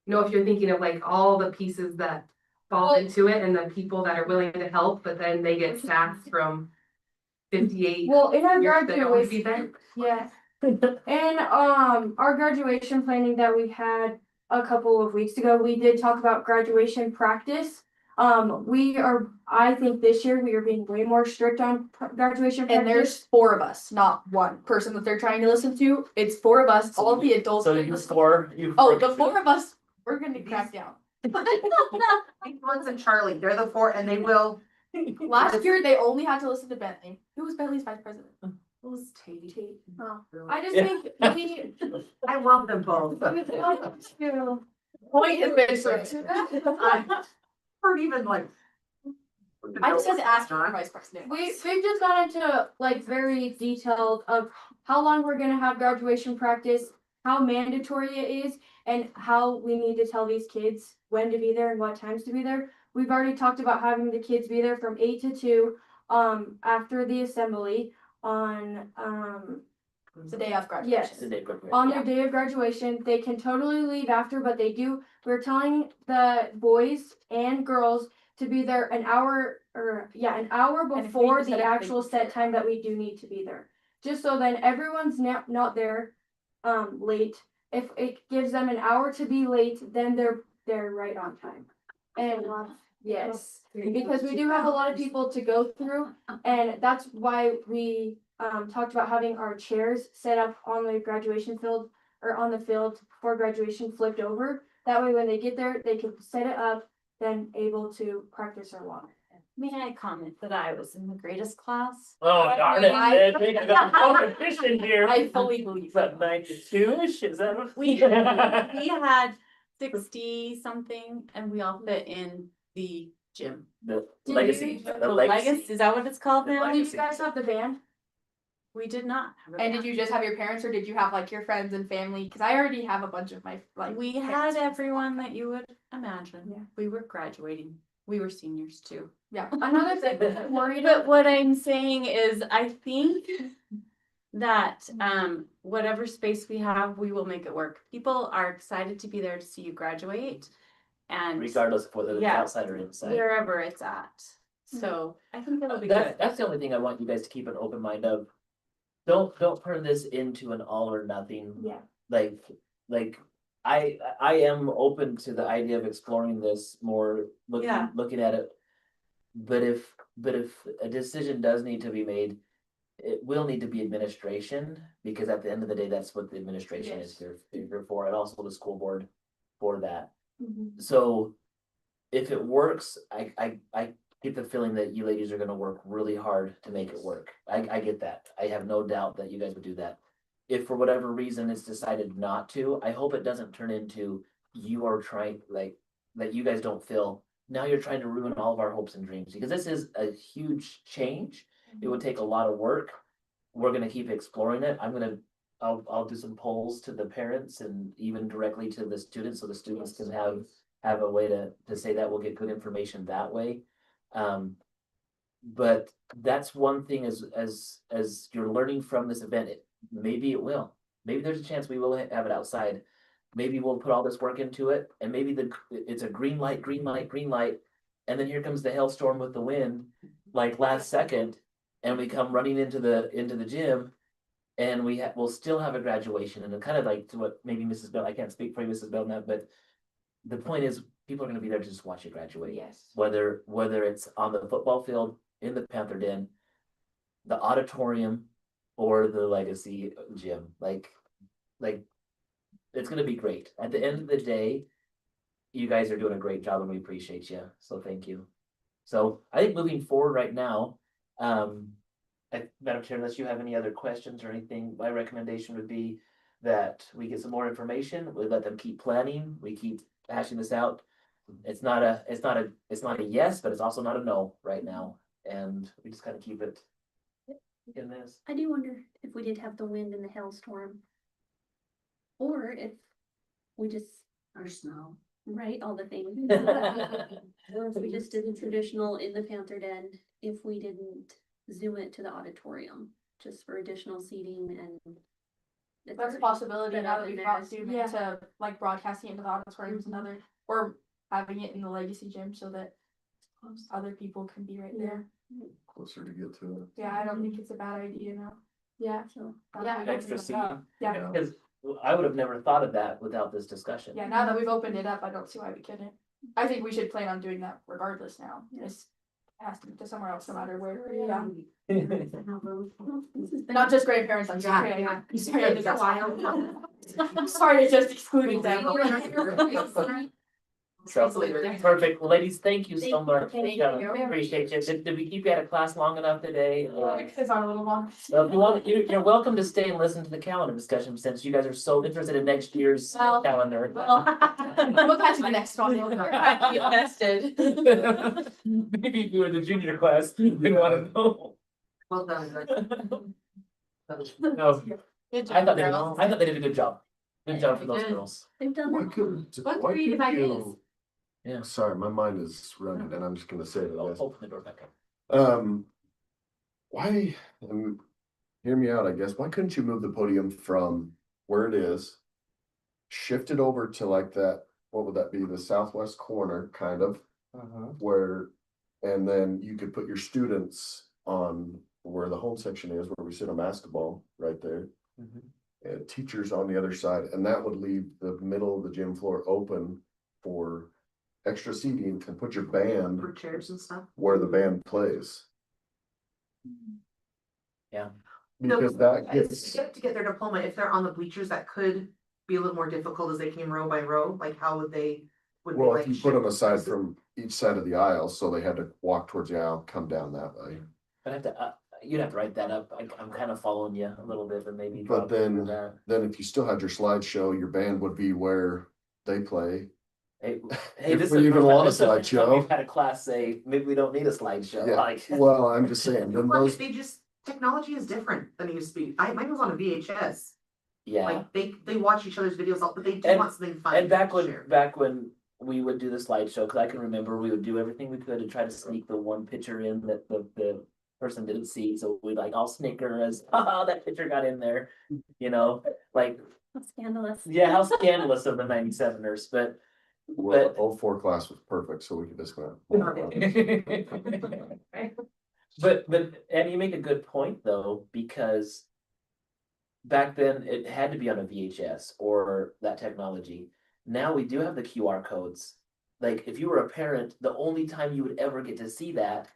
know if you're thinking of like all the pieces that fall Well- into it and the people that are willing to help, but then they get sass from 58 Well, in our years that don't wanna be graduation, there. yeah. And our graduation planning that we had a couple of weeks ago, we did talk about graduation practice. I think this year we are being way more strict on graduation And practice. there's 4 of us, not one person that they're trying to listen to. It's 4 of us, all the adults. so that you listen. four, Oh, the 4 of us, we're gonna crack down. These ones and Charlie, they're the 4 and they will. Last year, they only had to listen to Bentley. Who was Bentley's vice president? Who's Tate? Oh, I just Yeah. think we. I love them both. Point and Or even like. I just had to ask for vice president. We've just gone into like very detailed of how long we're gonna have graduation practice, how mandatory it is, and how we need to tell these kids when to be there and what times to be there. We've already talked about having the kids be there from 8 to 2, after the assembly on, It's the day of graduation. yes. On their day of graduation, they can totally leave after, but we're telling the boys and girls to be there an hour And if we before just the set up actual the- set time that we do need to be there. Just so then everyone's not there, late. If it gives them an hour to be late, then they're right on time. And, yes, because we do have a lot of people to go through, and that's why we talked about having our chairs set up on the graduation field or on the field before graduation flipped over. That way, when they get there, they can set it up, then able to practice or walk. May I comment that I was in the greatest class? Oh, darn it, I think I got competition here. I fully believe Is that 92-ish, is that what? We had 60 something and we all fit in the gym. The Did legacy, you- the legacy. Is that what it's called The now? Did you legacy. guys have the band? We did not. have a And band. did you just have your parents or did you have like your friends and family? Cause I already have a bunch of my like. We parents. had everyone that you would imagine. Yeah. We were graduating. We were seniors too. Yeah. Another thing I'm worried But about. what I'm saying is, I think that whatever space we have, we will make it work. People are excited to be there to see you graduate. And Regardless of whether it's Yeah. outside or inside. wherever it's at. So I think it'll be That's, good. that's the only thing I want you guys to keep an open mind of. Don't turn this into an all or nothing. Yeah. Like, I am open to the idea of exploring this more, Yeah. looking at it. But if a decision does need to be made, it will need to be administration, because at the end of the day, that's what the administration is here for, and also the school board for that. Mhm. So if it works, I get the feeling that you ladies are gonna work really hard to make it work. I get that. I have no doubt that you guys would do that. If for whatever reason it's decided not to, I hope it doesn't turn into you are trying, like, that you guys don't feel, now you're trying to ruin all of our hopes and dreams, because this is a huge change. It would take a lot of work. We're gonna keep exploring it. I'll do some polls to the parents and even directly to the students, so the students can have a way to say that. We'll get good information that way. But that's one thing as you're learning from this event, maybe it will. Maybe there's a chance we will have it outside. Maybe we'll put all this work into it, and maybe it's a green light, green light, green light. And then here comes the hailstorm with the wind, like last second, and we come running into the gym. And we'll still have a graduation, and kind of like to what maybe Mrs. Bell, I can't speak for you, Mrs. Bell, on that, but the point is, people are gonna be there to just watch you graduate. Yes. Whether it's on the football field, in the Panther Den, the auditorium, or the legacy gym, like, it's gonna be great. At the end of the day, you guys are doing a great job and we appreciate you, so thank you. So I think moving forward right now, I Madam Chair, unless you have any other questions or anything, my recommendation would be that we get some more information, we let them keep planning, we keep hashing this out. It's not a yes, but it's also not a no right now, and we just kind of keep it in this. I do wonder if we did have the wind and the hailstorm. Or if we just. Or snow. Right, all the things. Or if we just did the traditional in the Panther Den, if we didn't zoom it to the auditorium, just for additional seating and. it's That's a already possibility set now up that in we've there. got Zoom Yeah. into like broadcasting into the auditorium is another, or having it in the legacy gym so that other people can be right there. Closer to get to it. Yeah, I don't think it's a bad idea now. Yeah. So, Yeah. Extra seating, Yeah, because I would have never thought of that without this discussion. yeah, now that we've opened it up, I don't see why we couldn't. I think we should plan on doing that regardless now. It's has to be to somewhere else, no matter where. Yeah. this has been. Not just grandparents, I'm sorry. Yeah. I'm sorry, I'm sorry, I just excluded them. So, perfect, well, ladies, thank you so Thank you. much. Thank Yeah, you. appreciate you. Did we keep you out of class long enough today? It's on a little long. Well, if you want, you're welcome to stay and listen to the calendar discussion, since you guys are so interested in next year's Well- calendar. Well, we'll catch you the next one. Invested. Maybe if you were in the junior class, you would wanna know. Well done, No, Good I job, thought girls. they did a good job. Good job for those Good. girls. They've done Why that. couldn't, What why creative couldn't ideas? you? Yeah. Sorry, my mind is running and I'm just gonna say it, I I'll guess. open the door back up. Why, hear me out, I guess, why couldn't you move the podium from where it is? Shift it over to like that, what would that be, the southwest corner, kind of, where, and then you could put your students on where the home section is, where we sit on basketball, right there. And teachers on the other side, and that would leave the middle of the gym floor open for extra seating, and put your band For chairs and stuff. where the band plays. Yeah. Because that It's gets, to get their diploma, if they're on the bleachers, that could be a little more difficult as they came row by row, like how would they? Would they well, like if you put them shift- aside from each side of the aisle, so they had to walk towards the aisle, come down that way. I'd have to, you'd have to write that up. I'm kind of following you a little bit, but maybe. But drop into then- that. Then if you still had your slideshow, your band would be where they play. Hey, If this we is even the want a first time slideshow. We've had a class say, maybe we don't need a slideshow, Yeah, like. well, I'm just saying, then Well, those, they just, technology is different than it used to be. Mine was on a VHS. Yeah, Like, they watch each other's videos, but they do And- want something fun. and back to when, share. we would do the slideshow, cause I can remember we would do everything we could to try to sneak the one picture in that the person didn't see, so we'd like all snicker as, oh, that picture got in there, you know, like, How scandalous. yeah, how scandalous of the 97ers, but. well, the 04 class was perfect, so we could just go. But, and you make a good point though, because. Back then, it had to be on a VHS or that technology. Now we do have the QR codes. Like, if you were a parent, the only time you would ever get to see that.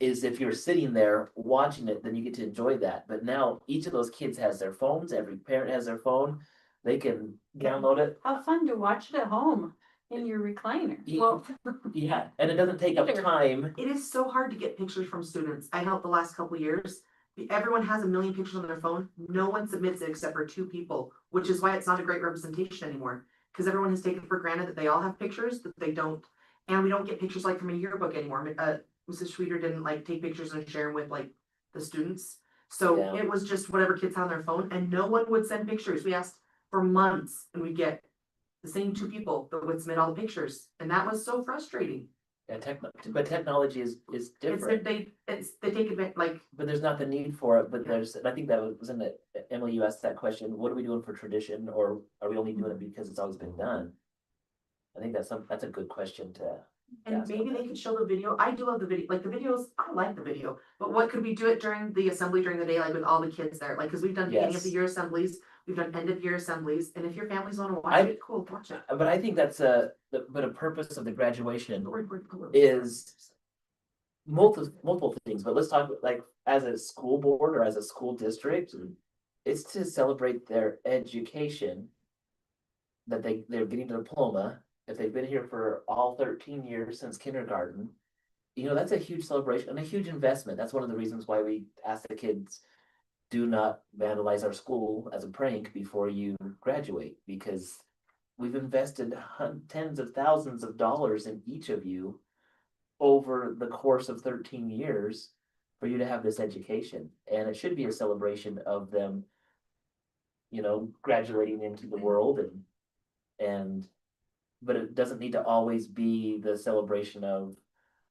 Is if you're sitting there watching it, then you get to enjoy that. But now each of those kids has their phones, every parent has their phone, they can download it. How fun to watch it at home in your recliner. Well, yeah, and it doesn't take up time. It is so hard to get pictures from students. I helped the last couple years. Everyone has a million pictures on their phone. No one submits it except for 2 people, which is why it's not a great representation anymore. Because everyone has taken for granted that they all have pictures, that they don't. And we don't get pictures like from a yearbook anymore. Mrs. Schweeder didn't like take pictures and share them with like the students. So Yeah. it was just whatever kids had on their phone, and no one would send pictures. We asked for months and we'd get the same 2 people that would submit all the pictures. And that was so frustrating. Yeah, but technology is It's different, they take advantage, like, but there's not the need for it, but there's, and I think that was in the, Emily, you asked that question, what are we doing for tradition, or are we only doing it because it's always been done? I think that's a good question to. and ask. maybe they could show the video. I do love the video, like the videos, I like the video. But what could we do it during the assembly during the day, like with all the kids there? Like, cause we've done beginning of the Yes. year assemblies, we've done end of year assemblies, and if your families wanna watch I- it, cool, watch it. But I think that's but a purpose of the graduation Is is multiple things, but let's talk like as a school board or as a school district, it's to celebrate their education. That they're getting a diploma, if they've been here for all 13 years since kindergarten. you know, that's a huge celebration and a huge investment. That's one of the reasons why we ask the kids. Do not vandalize our school as a prank before you graduate, because we've invested tens of thousands of dollars in each of you over the course of 13 years for you to have this education. And it should be a celebration of them, you know, graduating into the world and, but it doesn't need to always be the celebration of,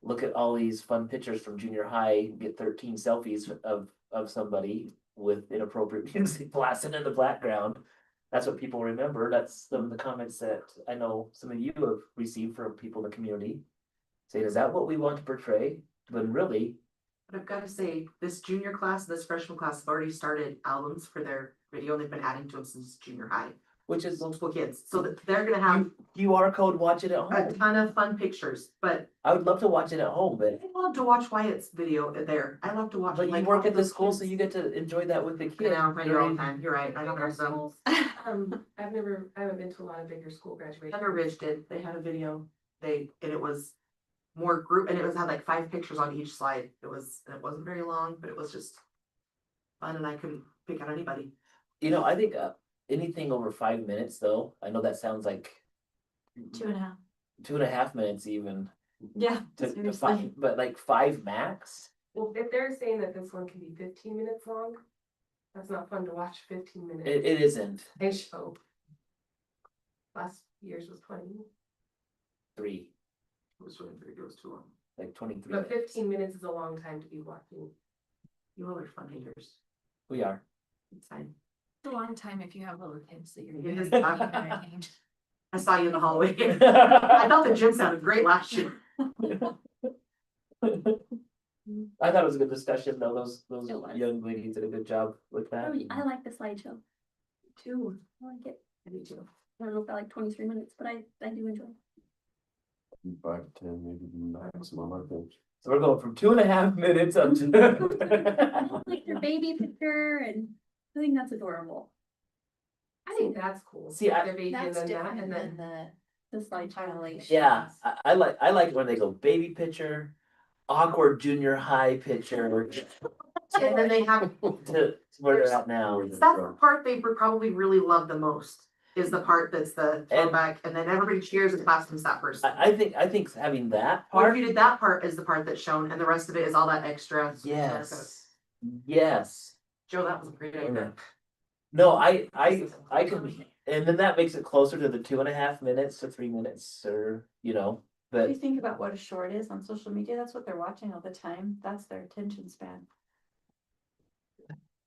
look at all these fun pictures from junior high, get 13 selfies of somebody with inappropriate music blasting in the background. That's what people remember. That's some of the comments that I know some of you have received from people in the community. Saying, is that what we want to portray? But really, But I've gotta say, this junior class, this freshman class have already started albums for their video, and they've been adding to them since junior high. which is Multiple kids, so that they're gonna have QR code, watch it at a home. ton of fun pictures, but I would love to watch it at home, but I love to watch Wyatt's video there. I love to watch. but you like, work all at the those school, so kids. you get to enjoy that with the You kids. know, I do all the time, you're right, I don't Bigger have them. schools, I haven't been to a lot of bigger school graduations. Thunder Ridge did, they had a video, and it was more group, and had like 5 pictures on each slide. It wasn't very long, but it was just fun, and I couldn't pick out anybody. You know, I think anything over 5 minutes though, I know that sounds like 2.5. 2.5 minutes even. Yeah, To seriously. five, but like 5 max. Well, if they're saying that this one can be 15 minutes long, that's not fun to watch 15 minutes. It isn't And show. Last year's was 20, 3, It was really big, it was too long. like 23 but minutes. 15 minutes is a long time to be watching. You all are fun haters, We are. it's fine. It's a long time if you have little kids that you're. It is. entertained. I saw you in the hallway. I thought the gym sounded great last year. I thought it was a good discussion though. Those It was. young ladies did a good job with that. Oh, I like the slideshow. Too. I like it. I do too. I don't know if I like 23 minutes, but I do enjoy it. 5 to 10, maybe maximum, I think. So we're going from 2.5 minutes up I to. like their baby picture, and I think that's adorable. I think that's cool. See, I- Their baby and That's then that, different and than then. the The slideshow. violation. Yeah, I like when they go baby picture, awkward junior high picture And then they have, to where they're at now. that's the part they would probably really love the most, is the part that's the throwback, and then everybody cheers and claps and that person. I think having that Or if part, you did that part is the part that's shown, and the rest of it is all that extra. yes. Joe, that was a great idea. No, I can, and then that makes it closer to the 2.5 minutes to 3 minutes, or, you know, If but. you think about what a short is on social media, that's what they're watching all the time. That's their attention span.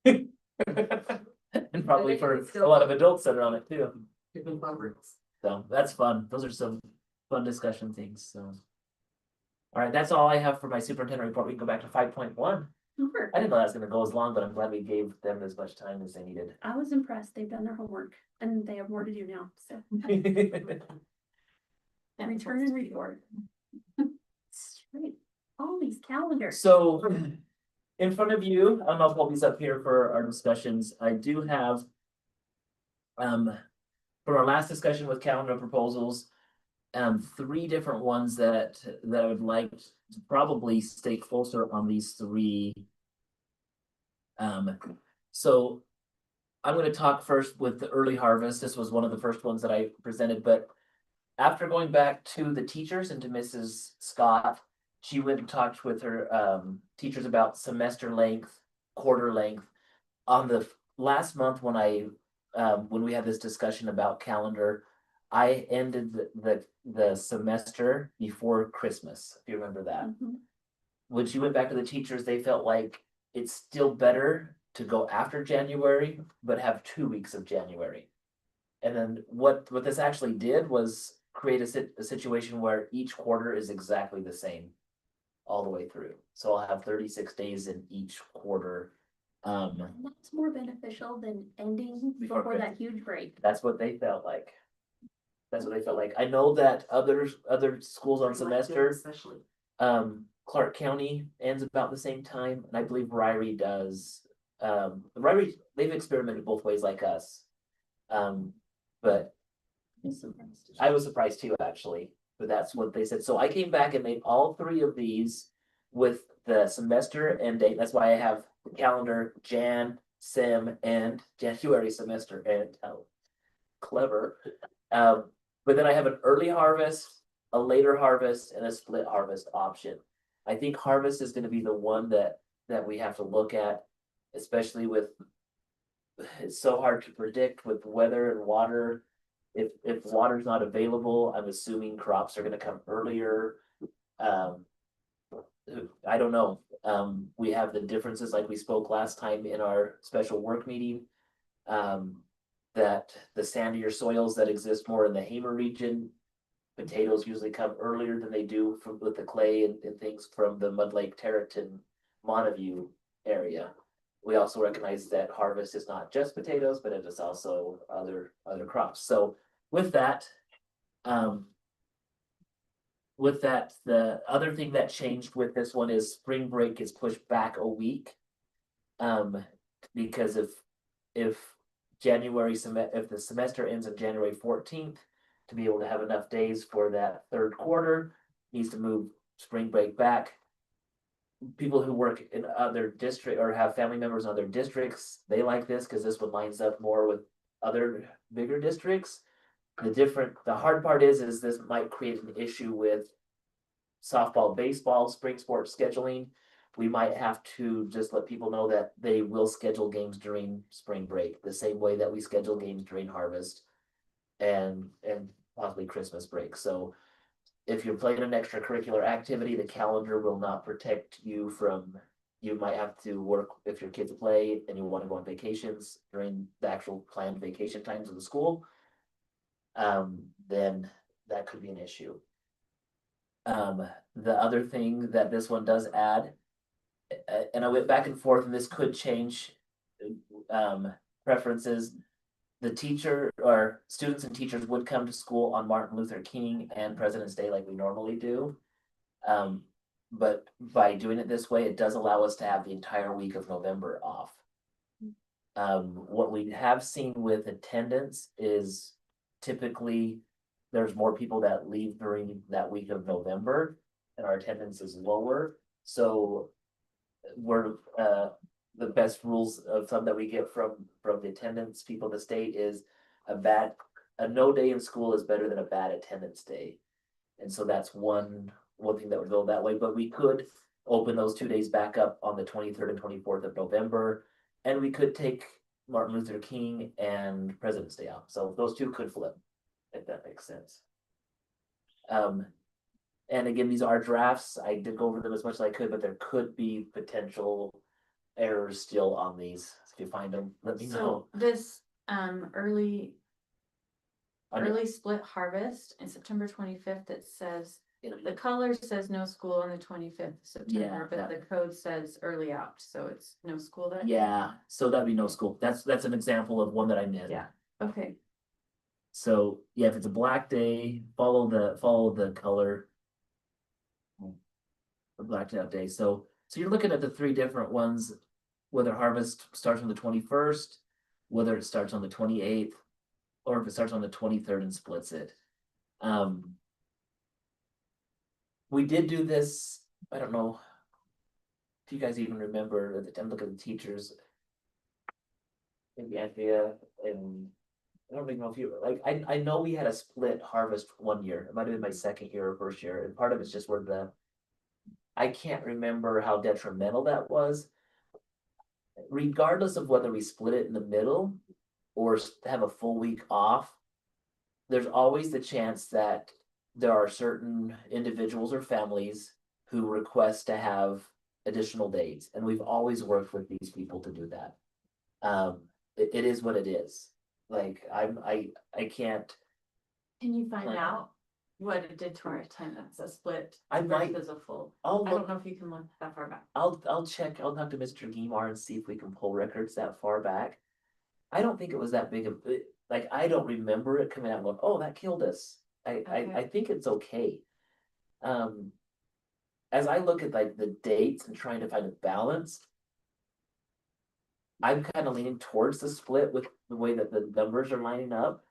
And probably they for can still- a lot of adults that are on it too. Give me favorites. So that's fun. Those are some fun discussion things, so. All right, that's all I have for my superintendent report. We can go back to 5.1. Super. I didn't know that was gonna go as long, but I'm glad we gave them as much time as they needed. I was impressed. They've done their homework, and they have more to do now. So return and report. Straight. All these calendars. So, in front of you, I'll pull these up here for our discussions. I do have. From our last discussion with calendar proposals, 3 different ones that I would like to probably stay closer on these 3. So I'm gonna talk first with the early harvest. This was one of the first ones that I presented, but after going back to the teachers and to Mrs. Scott, she went and talked with her teachers about semester length, quarter length. On the last month when we had this discussion about calendar, I ended the semester before Christmas, if you remember that. Mhm. When she went back to the teachers, they felt like it's still better to go after January, but have 2 weeks of January. And then what this actually did was create a situation where each quarter is exactly the same all the way through. So I'll have 36 days in each quarter. And that's more beneficial than ending Before before that huge break. That's what they felt like. That's what they felt like. I know that other schools on semester, Especially. Clark County ends about the same time, and I believe Ryrie does. Ryrie, they've experimented both ways like us. But I was surprised too, actually. but that's what they said. So I came back and made all three of these with the semester end date. That's why I have the calendar, Jan, Sem, and January semester end. Oh, clever. But then I have an early harvest, a later harvest, and a split harvest option. I think harvest is gonna be the one that we have to look at, especially with. It's so hard to predict with weather and water. If water's not available, I'm assuming crops are gonna come earlier. I don't know. We have the differences like we spoke last time in our special work meeting. That the sandier soils that exist more in the Hamer region. Potatoes usually come earlier than they do from with the clay and things from the Mud Lake, Territon, Montague area. We also recognize that harvest is not just potatoes, but it is also other crops. So with that, the other thing that changed with this one is spring break is pushed back a week. Because if if the semester ends on January 14th, to be able to have enough days for that third quarter, needs to move spring break back. People who work in other district or have family members in other districts, they like this because this one lines up more with other bigger districts. The hard part is this might create an issue with softball, baseball, spring sports scheduling. We might have to just let people know that they will schedule games during spring break, the same way that we schedule games during harvest and possibly Christmas break. So if you're playing an extracurricular activity, the calendar will not protect you from, you might have to work if your kids play and you want to go on vacations during the actual planned vacation times of the school. Then that could be an issue. The other thing that this one does add, and I went back and forth, and this could change preferences. The teacher or students and teachers would come to school on Martin Luther King and President's Day like we normally do. But by doing it this way, it does allow us to have the entire week of November off. What we have seen with attendance is typically there's more people that leave during that week of November and our attendance is lower. So we're the best rules of thumb that we get from the attendance people in the state is a no day in school is better than a bad attendance day. And so that's one thing that would go that way, but we could open those 2 days back up on the 23rd and 24th of November. And we could take Martin Luther King and President's Day out. So those two could flip, if that makes sense. And again, these are drafts. I did go over them as much as I could, but there could be potential errors still on these. If you find them, let me know. So this early split harvest in September 25th, it says the color says no school on the 25th of September, but the code says early out, so it's no school that day? Yeah, so that'd be no school. That's an example of one that I missed. Yeah. Okay. So yeah, if it's a black day, follow the color. The blacked out day. So you're looking at the three different ones, whether harvest starts on the 21st, whether it starts on the 28th, or if it starts on the 23rd and splits it. We did do this, I don't know if you guys even remember, at the time, look at the teachers. Maybe Andrea, and I don't even know if you, like, I know we had a split harvest one year. It might have been my second year or first year, and part of it's just where I can't remember how detrimental that was. Regardless of whether we split it in the middle or have a full week off, there's always the chance that there are certain individuals or families who request to have additional days. And we've always worked with these people to do that. It is what it is. Like I can't. Can you find plan. out what it did to our attendance, a split I might. versus a full? I'll I look. don't know if you can look that far back. I'll check. I'll talk to Mr. Guimar and see if we can pull records that far back. I don't think it was that big of like I don't remember it coming out and going, oh, that killed us. I think it's okay. As I look at like the dates and trying to find a balance, I'm kind of leaning towards the split with the way that the numbers are lining up.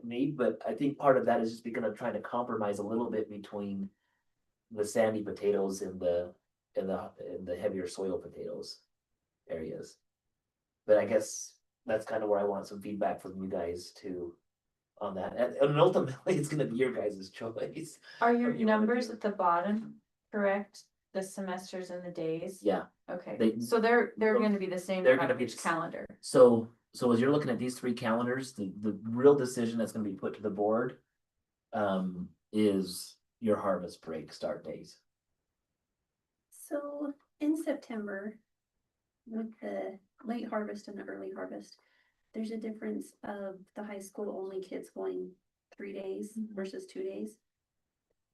need, but I think part of that is just because I'm trying to compromise a little bit between the sandy potatoes and the heavier soil potatoes areas. But I guess that's kind of where I want some feedback from you guys too on that. And ultimately, it's gonna be your guys' choice. Are your Or you wanna numbers do- at the bottom correct? The semesters and the days? Yeah, Okay, They- so they're gonna be the same they're no gonna matter be which s- calendar. so as you're looking at these three calendars, the real decision that's gonna be put to the board. Is your harvest break start days. So in September, with the late harvest and the early harvest, there's a difference of the high school only kids going 3 days versus 2 days.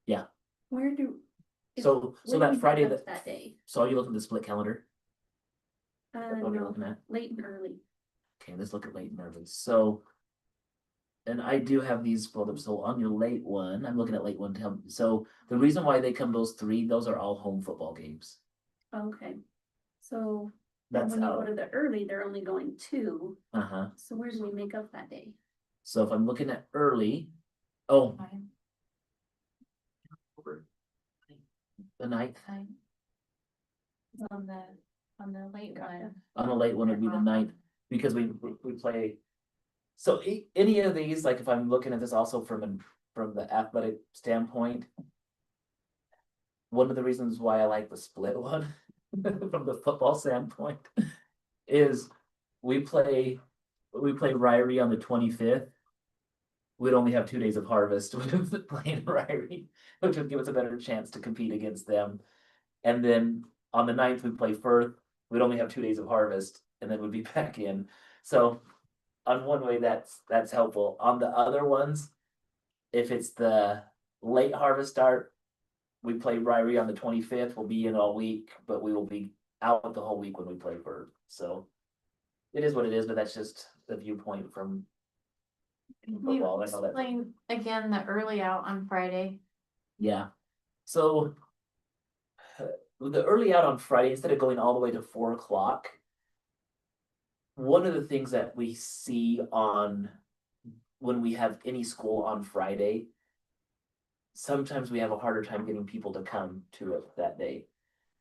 Yeah. Where do? if- So when do that we Friday pick up that, that day? so are you looking at the split calendar? That's what you're No, looking at? late and early. Okay, let's look at late and early, so. And I do have these pulled up, so on your late one, I'm looking at late one, so the reason why they come those three, those are all home football games. Okay, so then That's when you go how, to the early, they're only going 2, uh-huh, so where do we make up that day? so if I'm looking at early, oh, Fine, the ninth, fine. On the late one. on the late one would be the ninth, because we play. So any of these, like if I'm looking at this also from the athletic standpoint. One of the reasons why I like the split one, from the football standpoint, is we play Ryrie on the 25th. We'd only have 2 days of harvest with playing Ryrie, which would give us a better chance to compete against them. And then on the 9th, we play Firth, we'd only have 2 days of harvest, and then we'd be back in. So on one way, that's helpful. On the other ones, if it's the late harvest start, we play Ryrie on the 25th, we'll be in all week, but we will be out the whole week when we play Firth, so. It is what it is, but that's just the viewpoint from. Can you football. I know that- explain again the early out on Friday? Yeah, so. The early out on Friday, instead of going all the way to 4 o'clock. One of the things that we see on, when we have any school on Friday. Sometimes we have a harder time getting people to come to it that day.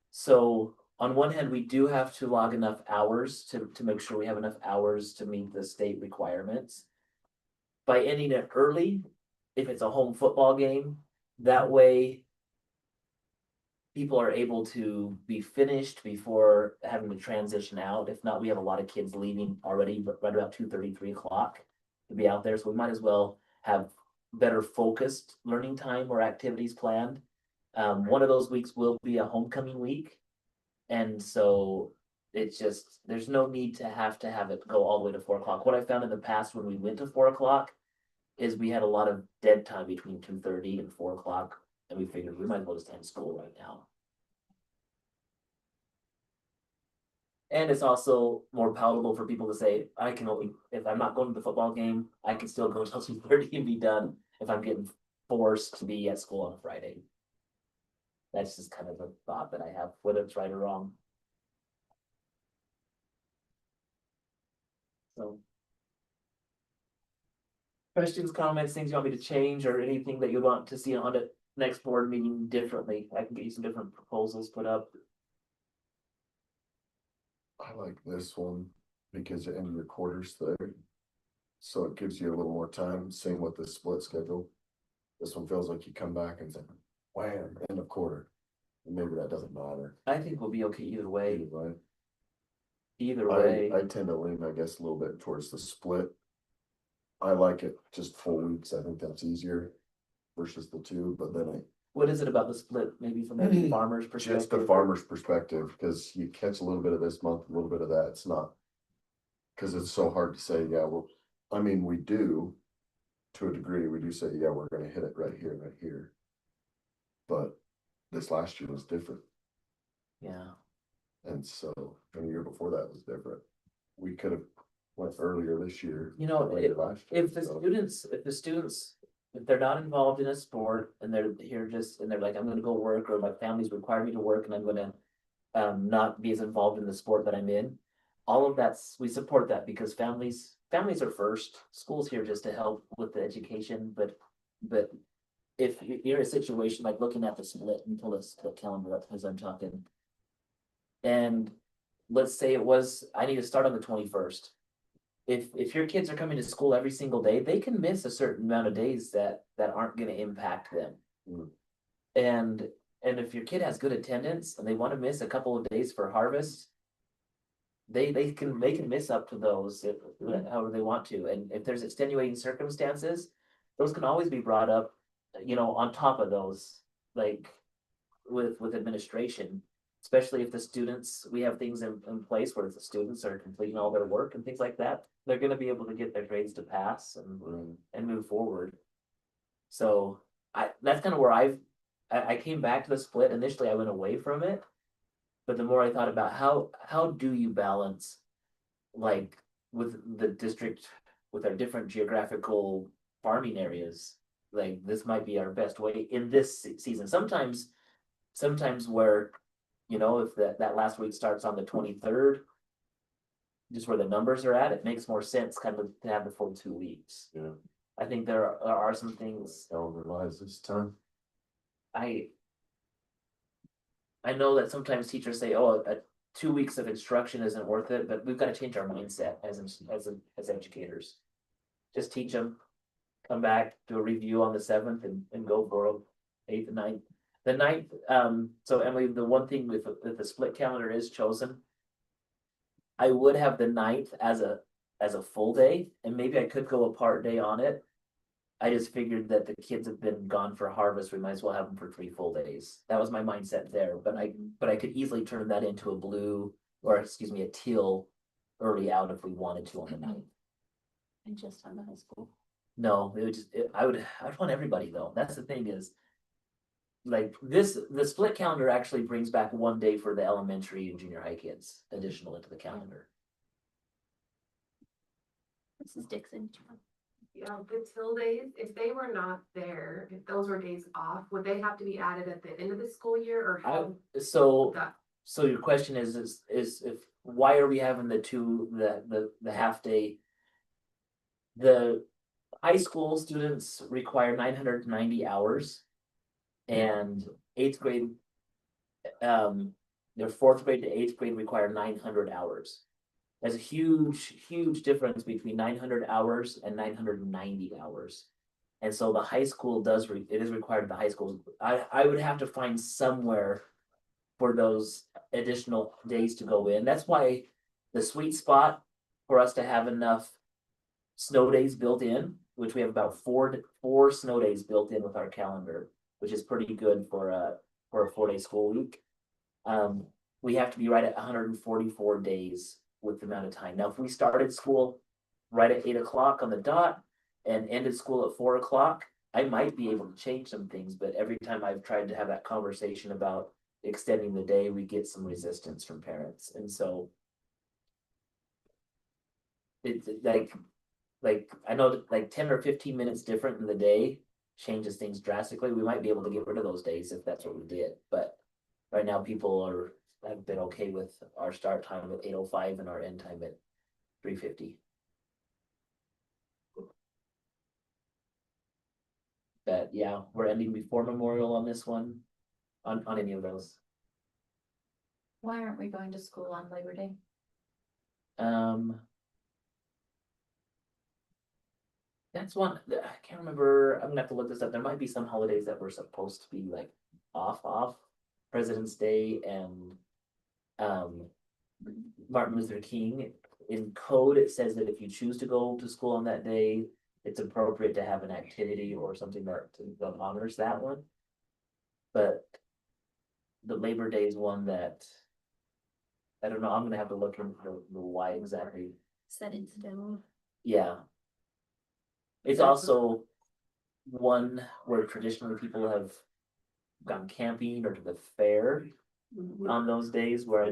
So on one hand, we do have to log enough hours to make sure we have enough hours to meet the state requirements. By ending it early, if it's a home football game, that way. People are able to be finished before having to transition out. If not, we have a lot of kids leaving already, but right about 2:30, 3 o'clock to be out there, so we might as well have better focused learning time or activities planned. One of those weeks will be a homecoming week. And so it's just, there's no need to have it go all the way to 4 o'clock. What I found in the past when we went to 4 o'clock is we had a lot of dead time between 2:30 and 4 o'clock, and we figured we might as well just end school right now. And it's also more palatable for people to say, I can only, if I'm not going to the football game, I can still go till 2:30 and be done if I'm getting forced to be at school on a Friday. That's just kind of a thought that I have, whether it's right or wrong. So. Questions, comments, things you want me to change, or anything that you want to see on the next board meeting differently? I can get you some different proposals put up. I like this one because it ended your quarters there. So it gives you a little more time, same with the split schedule. This one feels like you come back and say, wham, end of quarter. And maybe that doesn't matter. I think we'll be okay either way, Anyway, either way. I tend to lean, I guess, a little bit towards the split. I like it just full weeks. I think that's easier versus the 2, but then What is it about the split, maybe from the farmer's perspective? just the farmer's perspective, because you catch a little bit of this month, a little bit of that, it's not. Cause it's so hard to say, yeah, well, I mean, we do. To a degree, we do say, yeah, we're gonna hit it right here, right here. But this last year was different, Yeah, and so, and the year before that was different. We could have went earlier this year. you know, later last year, if the so. students, if they're not involved in a sport and they're here just, and they're like, I'm gonna go work, or my family's required me to work and I'm gonna. Not be as involved in the sport that I'm in, all of that's, we support that because families families are first, school's here just to help with the education, but if you're in a situation like looking at the split, and pull the split calendar up as I'm talking. And let's say I need to start on the 21st. If your kids are coming to school every single day, they can miss a certain amount of days that aren't gonna impact them. Mm. And if your kid has good attendance and they wanna miss a couple of days for harvest. They can miss up to those however they want to, and if there's extenuating circumstances, those can always be brought up, on top of those, like. With administration, especially if the students, we have things in place where the students are completing all their work and things like that. They're gonna be able to get their grades to pass and move forward. So that's kind of where I came back to the split. Initially, I went away from it. But the more I thought about how do you balance, like, with the district, with our different geographical farming areas, like, this might be our best way in this season. Sometimes where, if that last week starts on the 23rd, just where the numbers are at, it makes more sense kind of to have the full 2 weeks. Yeah. I think there are some things Calendar wise this time. I know that sometimes teachers say, oh, 2 weeks of instruction isn't worth it, but we've got to change our mindset as educators. Just teach them, come back, do a review on the 7th and go for them, 8th and 9th. The 9th, so Emily, the one thing with the split calendar is chosen. I would have the 9th as a full day, and maybe I could go a part day on it. I just figured that the kids have been gone for harvest, we might as well have them for 3 full days. That was my mindset there, but I could easily turn that into a teal early out if we wanted to on the 9th. And just on the high school. No, I'd want everybody though. That's the thing is. Like the split calendar actually brings back 1 day for the elementary and junior high kids additional into the calendar. Mrs. Dixon. Yeah, the till days, if they were not there, if those were days off, would they have to be added at the end of the school year or how? So that- So your question is if, why are we having the half day? The high school students require 990 hours. And 8th grade, their 4th grade to 8th grade require 900 hours. There's a huge difference between 900 hours and 990 hours. And so the high school it is required in the high schools. I would have to find somewhere for those additional days to go in. That's why the sweet spot for us to have enough snow days built in, which we have about four snow days built in with our calendar, which is pretty good for a 4-day school week. We have to be right at 144 days with the amount of time. Now, if we started school right at 8 o'clock on the dot and ended school at 4 o'clock, I might be able to change some things, but every time I've tried to have that conversation about extending the day, we get some resistance from parents. And so it's like I know that like 10 or 15 minutes different in the day changes things drastically. We might be able to get rid of those days if that's what we did, but right now people have been okay with our start time at 8:05 and our end time at 3:50. But yeah, we're ending before Memorial on this one, on any of those. Why aren't we going to school on Labor Day? That's one, I can't remember, I'm gonna have to look this up. There might be some holidays that were supposed to be like off. President's Day and Martin Luther King. In code, it says that if you choose to go to school on that day, it's appropriate to have an activity or something that honors that one. But the Labor Day is one that I don't know, I'm gonna have to look into the why exactly. Set in stone. Yeah. It's also one where traditionally people have gone camping or to the fair on those days where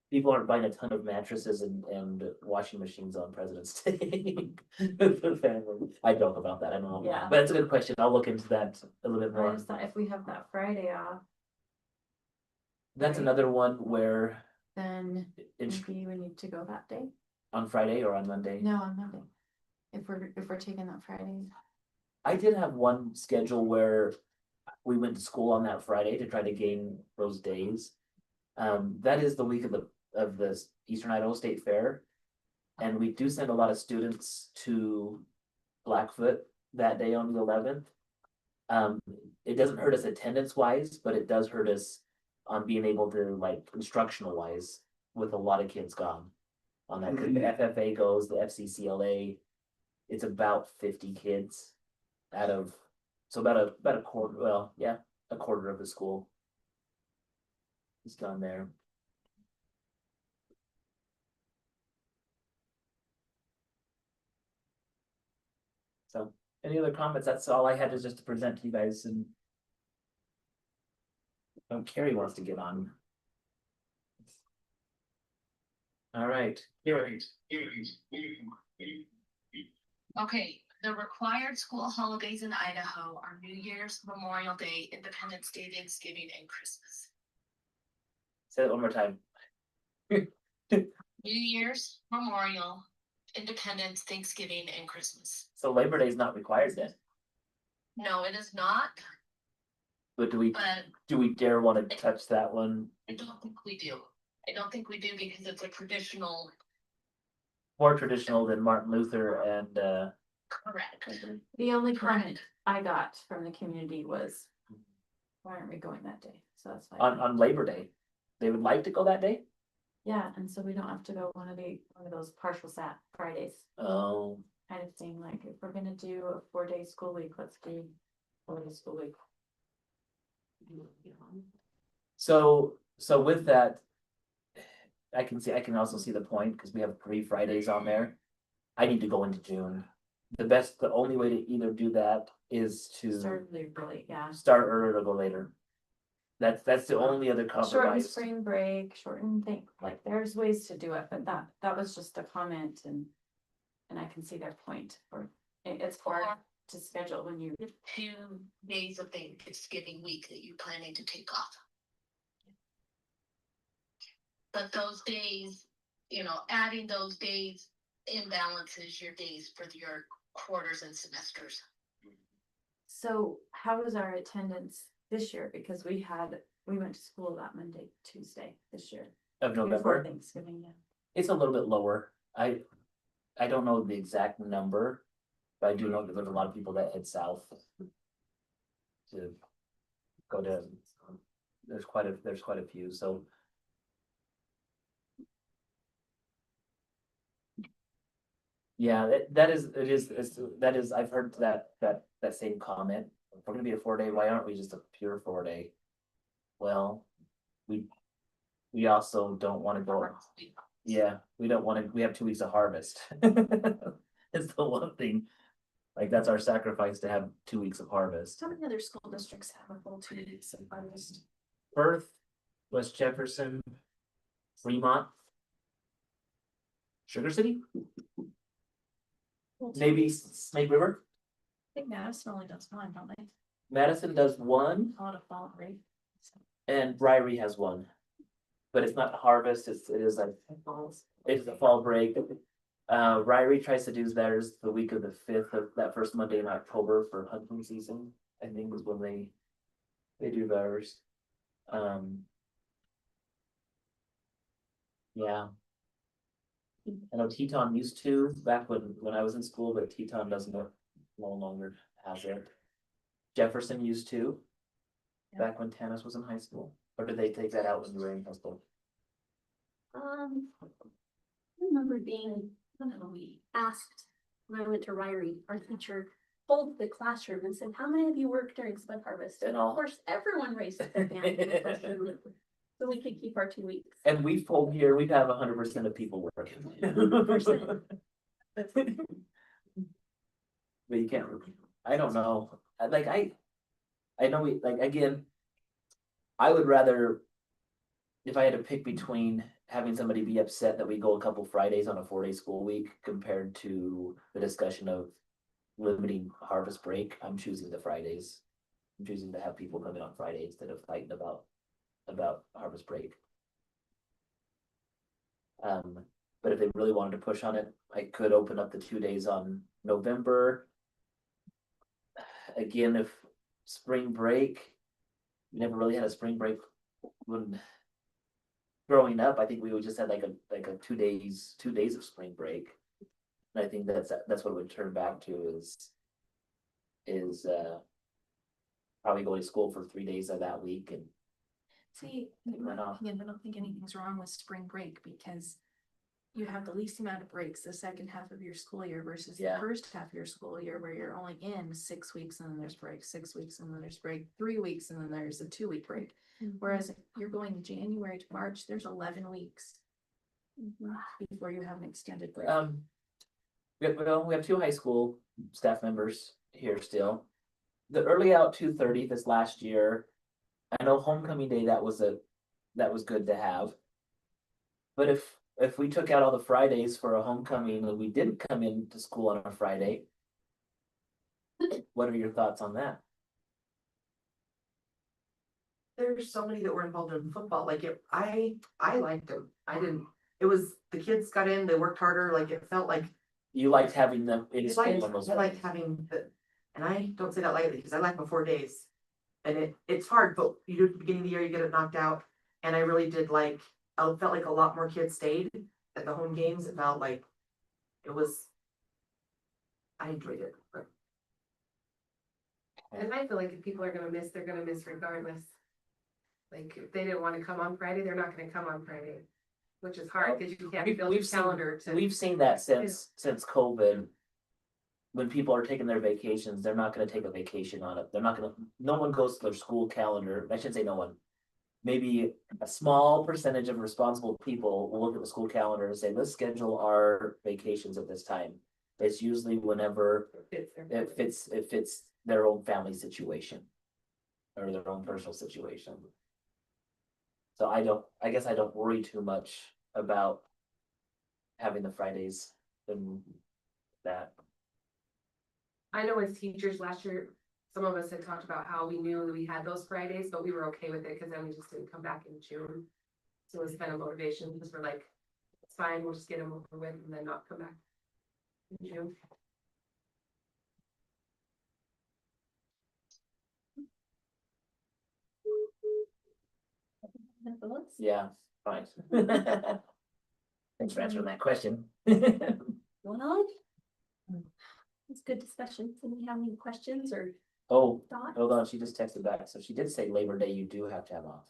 people aren't buying a ton of mattresses and washing machines on President's Day. With the family. I joke about that, I don't know. Yeah. But it's a good question. I'll look into that a little bit I more. just thought if we have that Friday off, That's another one where Then it's maybe we need to go that day. On Friday or on Monday? No, on Monday. If we're taking that Friday. I did have one schedule where we went to school on that Friday to try to gain those days. That is the week of the Eastern Idaho State Fair. And we do send a lot of students to Blackfoot that day on the 11th. It doesn't hurt us attendance wise, but it does hurt us on being able to like instructional wise with a lot of kids gone on that. 'Cause the FFA goes, the FCCLA, it's about 50 kids out of, so about a quarter, well, yeah, a quarter of the school is gone there. So, any other comments? That's all I had is just to present to you guys and. Carrie wants to get on. All right, Carrie. Okay, the required school holidays in Idaho are New Year's, Memorial Day, Independence Day, Thanksgiving, and Christmas. Say it one more time. New Year's, Memorial, Independence, Thanksgiving, and Christmas. So Labor Day is not required then, No, it is not, but but do we dare want to touch that one? I don't think we do. I don't think we do because it's a traditional, More traditional than Martin Luther and correct. The only comment I got from the community was, why aren't we going that day? So that's fine. on Labor Day. They would like to go that day? Yeah, and so we don't have to go one of those partial sat Fridays Oh, kind of thing, like if we're gonna do a 4-day school week, let's do 4-day school week. so with that. I can also see the point, because we have 3 Fridays on there. I need to go into June. The only way to either do that is to Start really, yeah. start earlier or go later. That's the only other Shorten compromise. spring break, shorten thing, like there's ways to do it, but that was just a comment and I can see their point, or it's hard to schedule when you. 2 days of Thanksgiving week that you're planning to take off. But those days, adding those days imbalances your days for your quarters and semesters. So how was our attendance this year? Because we went to school that Monday, Tuesday this year. Of Before November, Thanksgiving, yeah. it's a little bit lower. I don't know the exact number, but I do know that there's a lot of people that head south to go to. There's quite a few, so. Yeah, that is, I've heard that same comment. If we're gonna be a 4-day, why aren't we just a pure 4-day? Well, we also don't wanna go, yeah, we don't wanna, we have 2 weeks of harvest. It's the one thing, like, that's our sacrifice to have 2 weeks of harvest. How many other school districts have a full 2 weeks of harvest? Perth, West Jefferson, Fremont. Sugar City, maybe Snake River. I think Madison only does one, don't they? Madison does one A lot of fall break. and Briary has one. But it's not harvest, it is like, it's a fall break. Ryrie tries to do theirs the week of the 5th of that first Monday in October for hunting season, I think is when they do theirs. Yeah. I know Teton used to back when I was in school, but Teton doesn't no longer has it. Jefferson used to back when Tanis was in high school, or did they take that out when you were in high school? I remember being asked when I went to Ryrie, our teacher pulled the classroom and said, "How many of you work during spud harvest?" And of course, everyone raised their hand in the question, so we could keep our 2 weeks. And we've pulled here, we have 100% of people working. 100%. But you can't, I don't know, like, I know again. I would rather. If I had to pick between having somebody be upset that we go a couple Fridays on a 4-day school week compared to the discussion of limiting harvest break, I'm choosing the Fridays. I'm choosing to have people come in on Friday instead of fighting about harvest break. But But if they really wanted to push on it, I could open up the 2 days on November. Again, if spring break, we never really had a spring break when growing up. I think we would just had like a 2 days of spring break. And I think that's what it would turn back to is probably going to school for 3 days of that week and See, in my Right on. opinion, I don't think anything's wrong with spring break because you have the least amount of breaks the second half of your school year versus the Yeah. first half of your school year where you're only in 6 weeks and then there's break, 6 weeks and then there's break, 3 weeks and then there's a 2 week break. Whereas if you're going January to March, there's 11 weeks before you have an extended break. we have 2 high school staff members here still. The early out 2:30 this last year. I know homecoming day, that was good to have. But if we took out all the Fridays for a homecoming and we didn't come into school on a Friday. What are your thoughts on that? There's so many that were involved in football, like I liked them, it was, the kids got in, they worked harder, like it felt like. You liked having them in It's school like, on those I like Fridays? having the, and I don't say that lightly, because I like my 4 days. And it's hard, but you do at the beginning of the year, you get it knocked out, and I really did like, I felt like a lot more kids stayed at the home games, it felt like. It was. I enjoyed it, but. And I feel like if people are gonna miss, they're gonna miss regardless. Like, if they didn't wanna come on Friday, they're not gonna come on Friday, which is hard, cause you can't We've- build your we've seen- calendar to. We've seen that since COVID. When people are taking their vacations, they're not gonna take a vacation on it. No one goes to their school calendar. I shouldn't say no one. Maybe a small percentage of responsible people will look at the school calendar and say, let's schedule our vacations at this time. It's usually whenever it fits their own family situation. Or their own personal situation. So I guess I don't worry too much about having the Fridays and that. I know as teachers last year, some of us had talked about how we knew that we had those Fridays, but we were okay with it, cause then we just didn't come back in June. So it was kind of motivation, because we're like, it's fine, we'll just get them over with and then not come back in June. Yeah, fine. Thanks for answering that question. Well, it's good discussion. Do we have any questions or Oh, thoughts? hold on, she just texted back, so she did say Labor Day you do have to have off.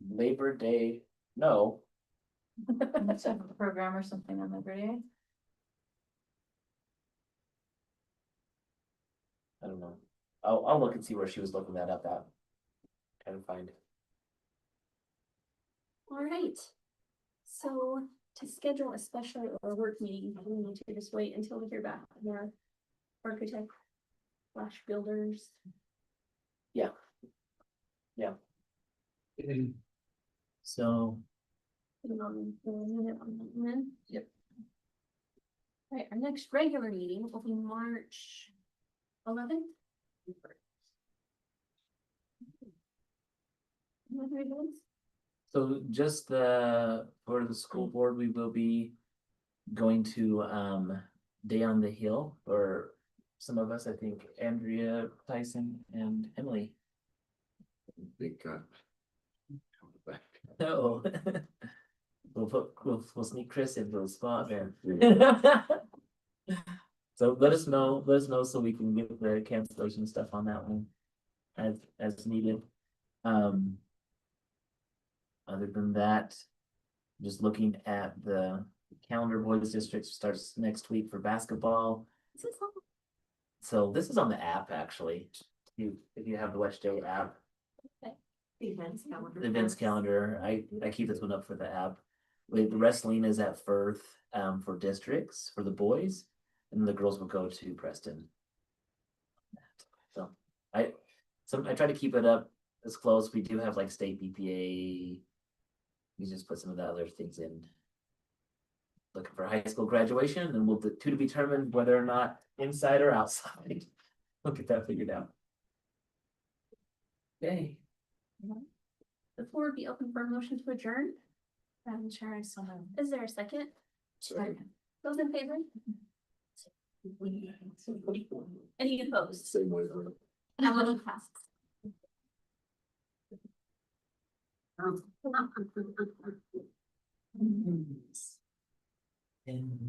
Labor Day, no, Let's have a program or something on Labor Day. I don't know. I'll look and see where she was looking that up at. Try to find. All right. So to schedule a special or work meeting, we need to just wait until we hear back from our architect slash builders. So, Put it on the minute on that one. Yep. Right, our next regular meeting will be March 11th. so just for the school board, we will be going to, Day on the Hill for some of us, I think Andrea, Tyson and Emily. Big cut. No. We'll sneak Chris into the spot there. So let us know so we can get the cancellation stuff on that one as needed. Other than that, just looking at the calendar, boys district starts next week for basketball. Is this all? So this is on the app, actually. If you have the West Day app, Events calendar. the events calendar, I keep this one up for the app. The wrestling is at Firth, for districts, for the boys, and the girls will go to Preston. So I try to keep it up as close. We do have like state BPA. We just put some of the other things in. Looking for high school graduation, and we'll do to be determined whether or not inside or outside. We'll get that figured out. Okay. The floor would be open for a motion to adjourn. Madam Chair, I so moved. Is there a second? Second. Those in favor? Any opposed? Same way. That motion passes. And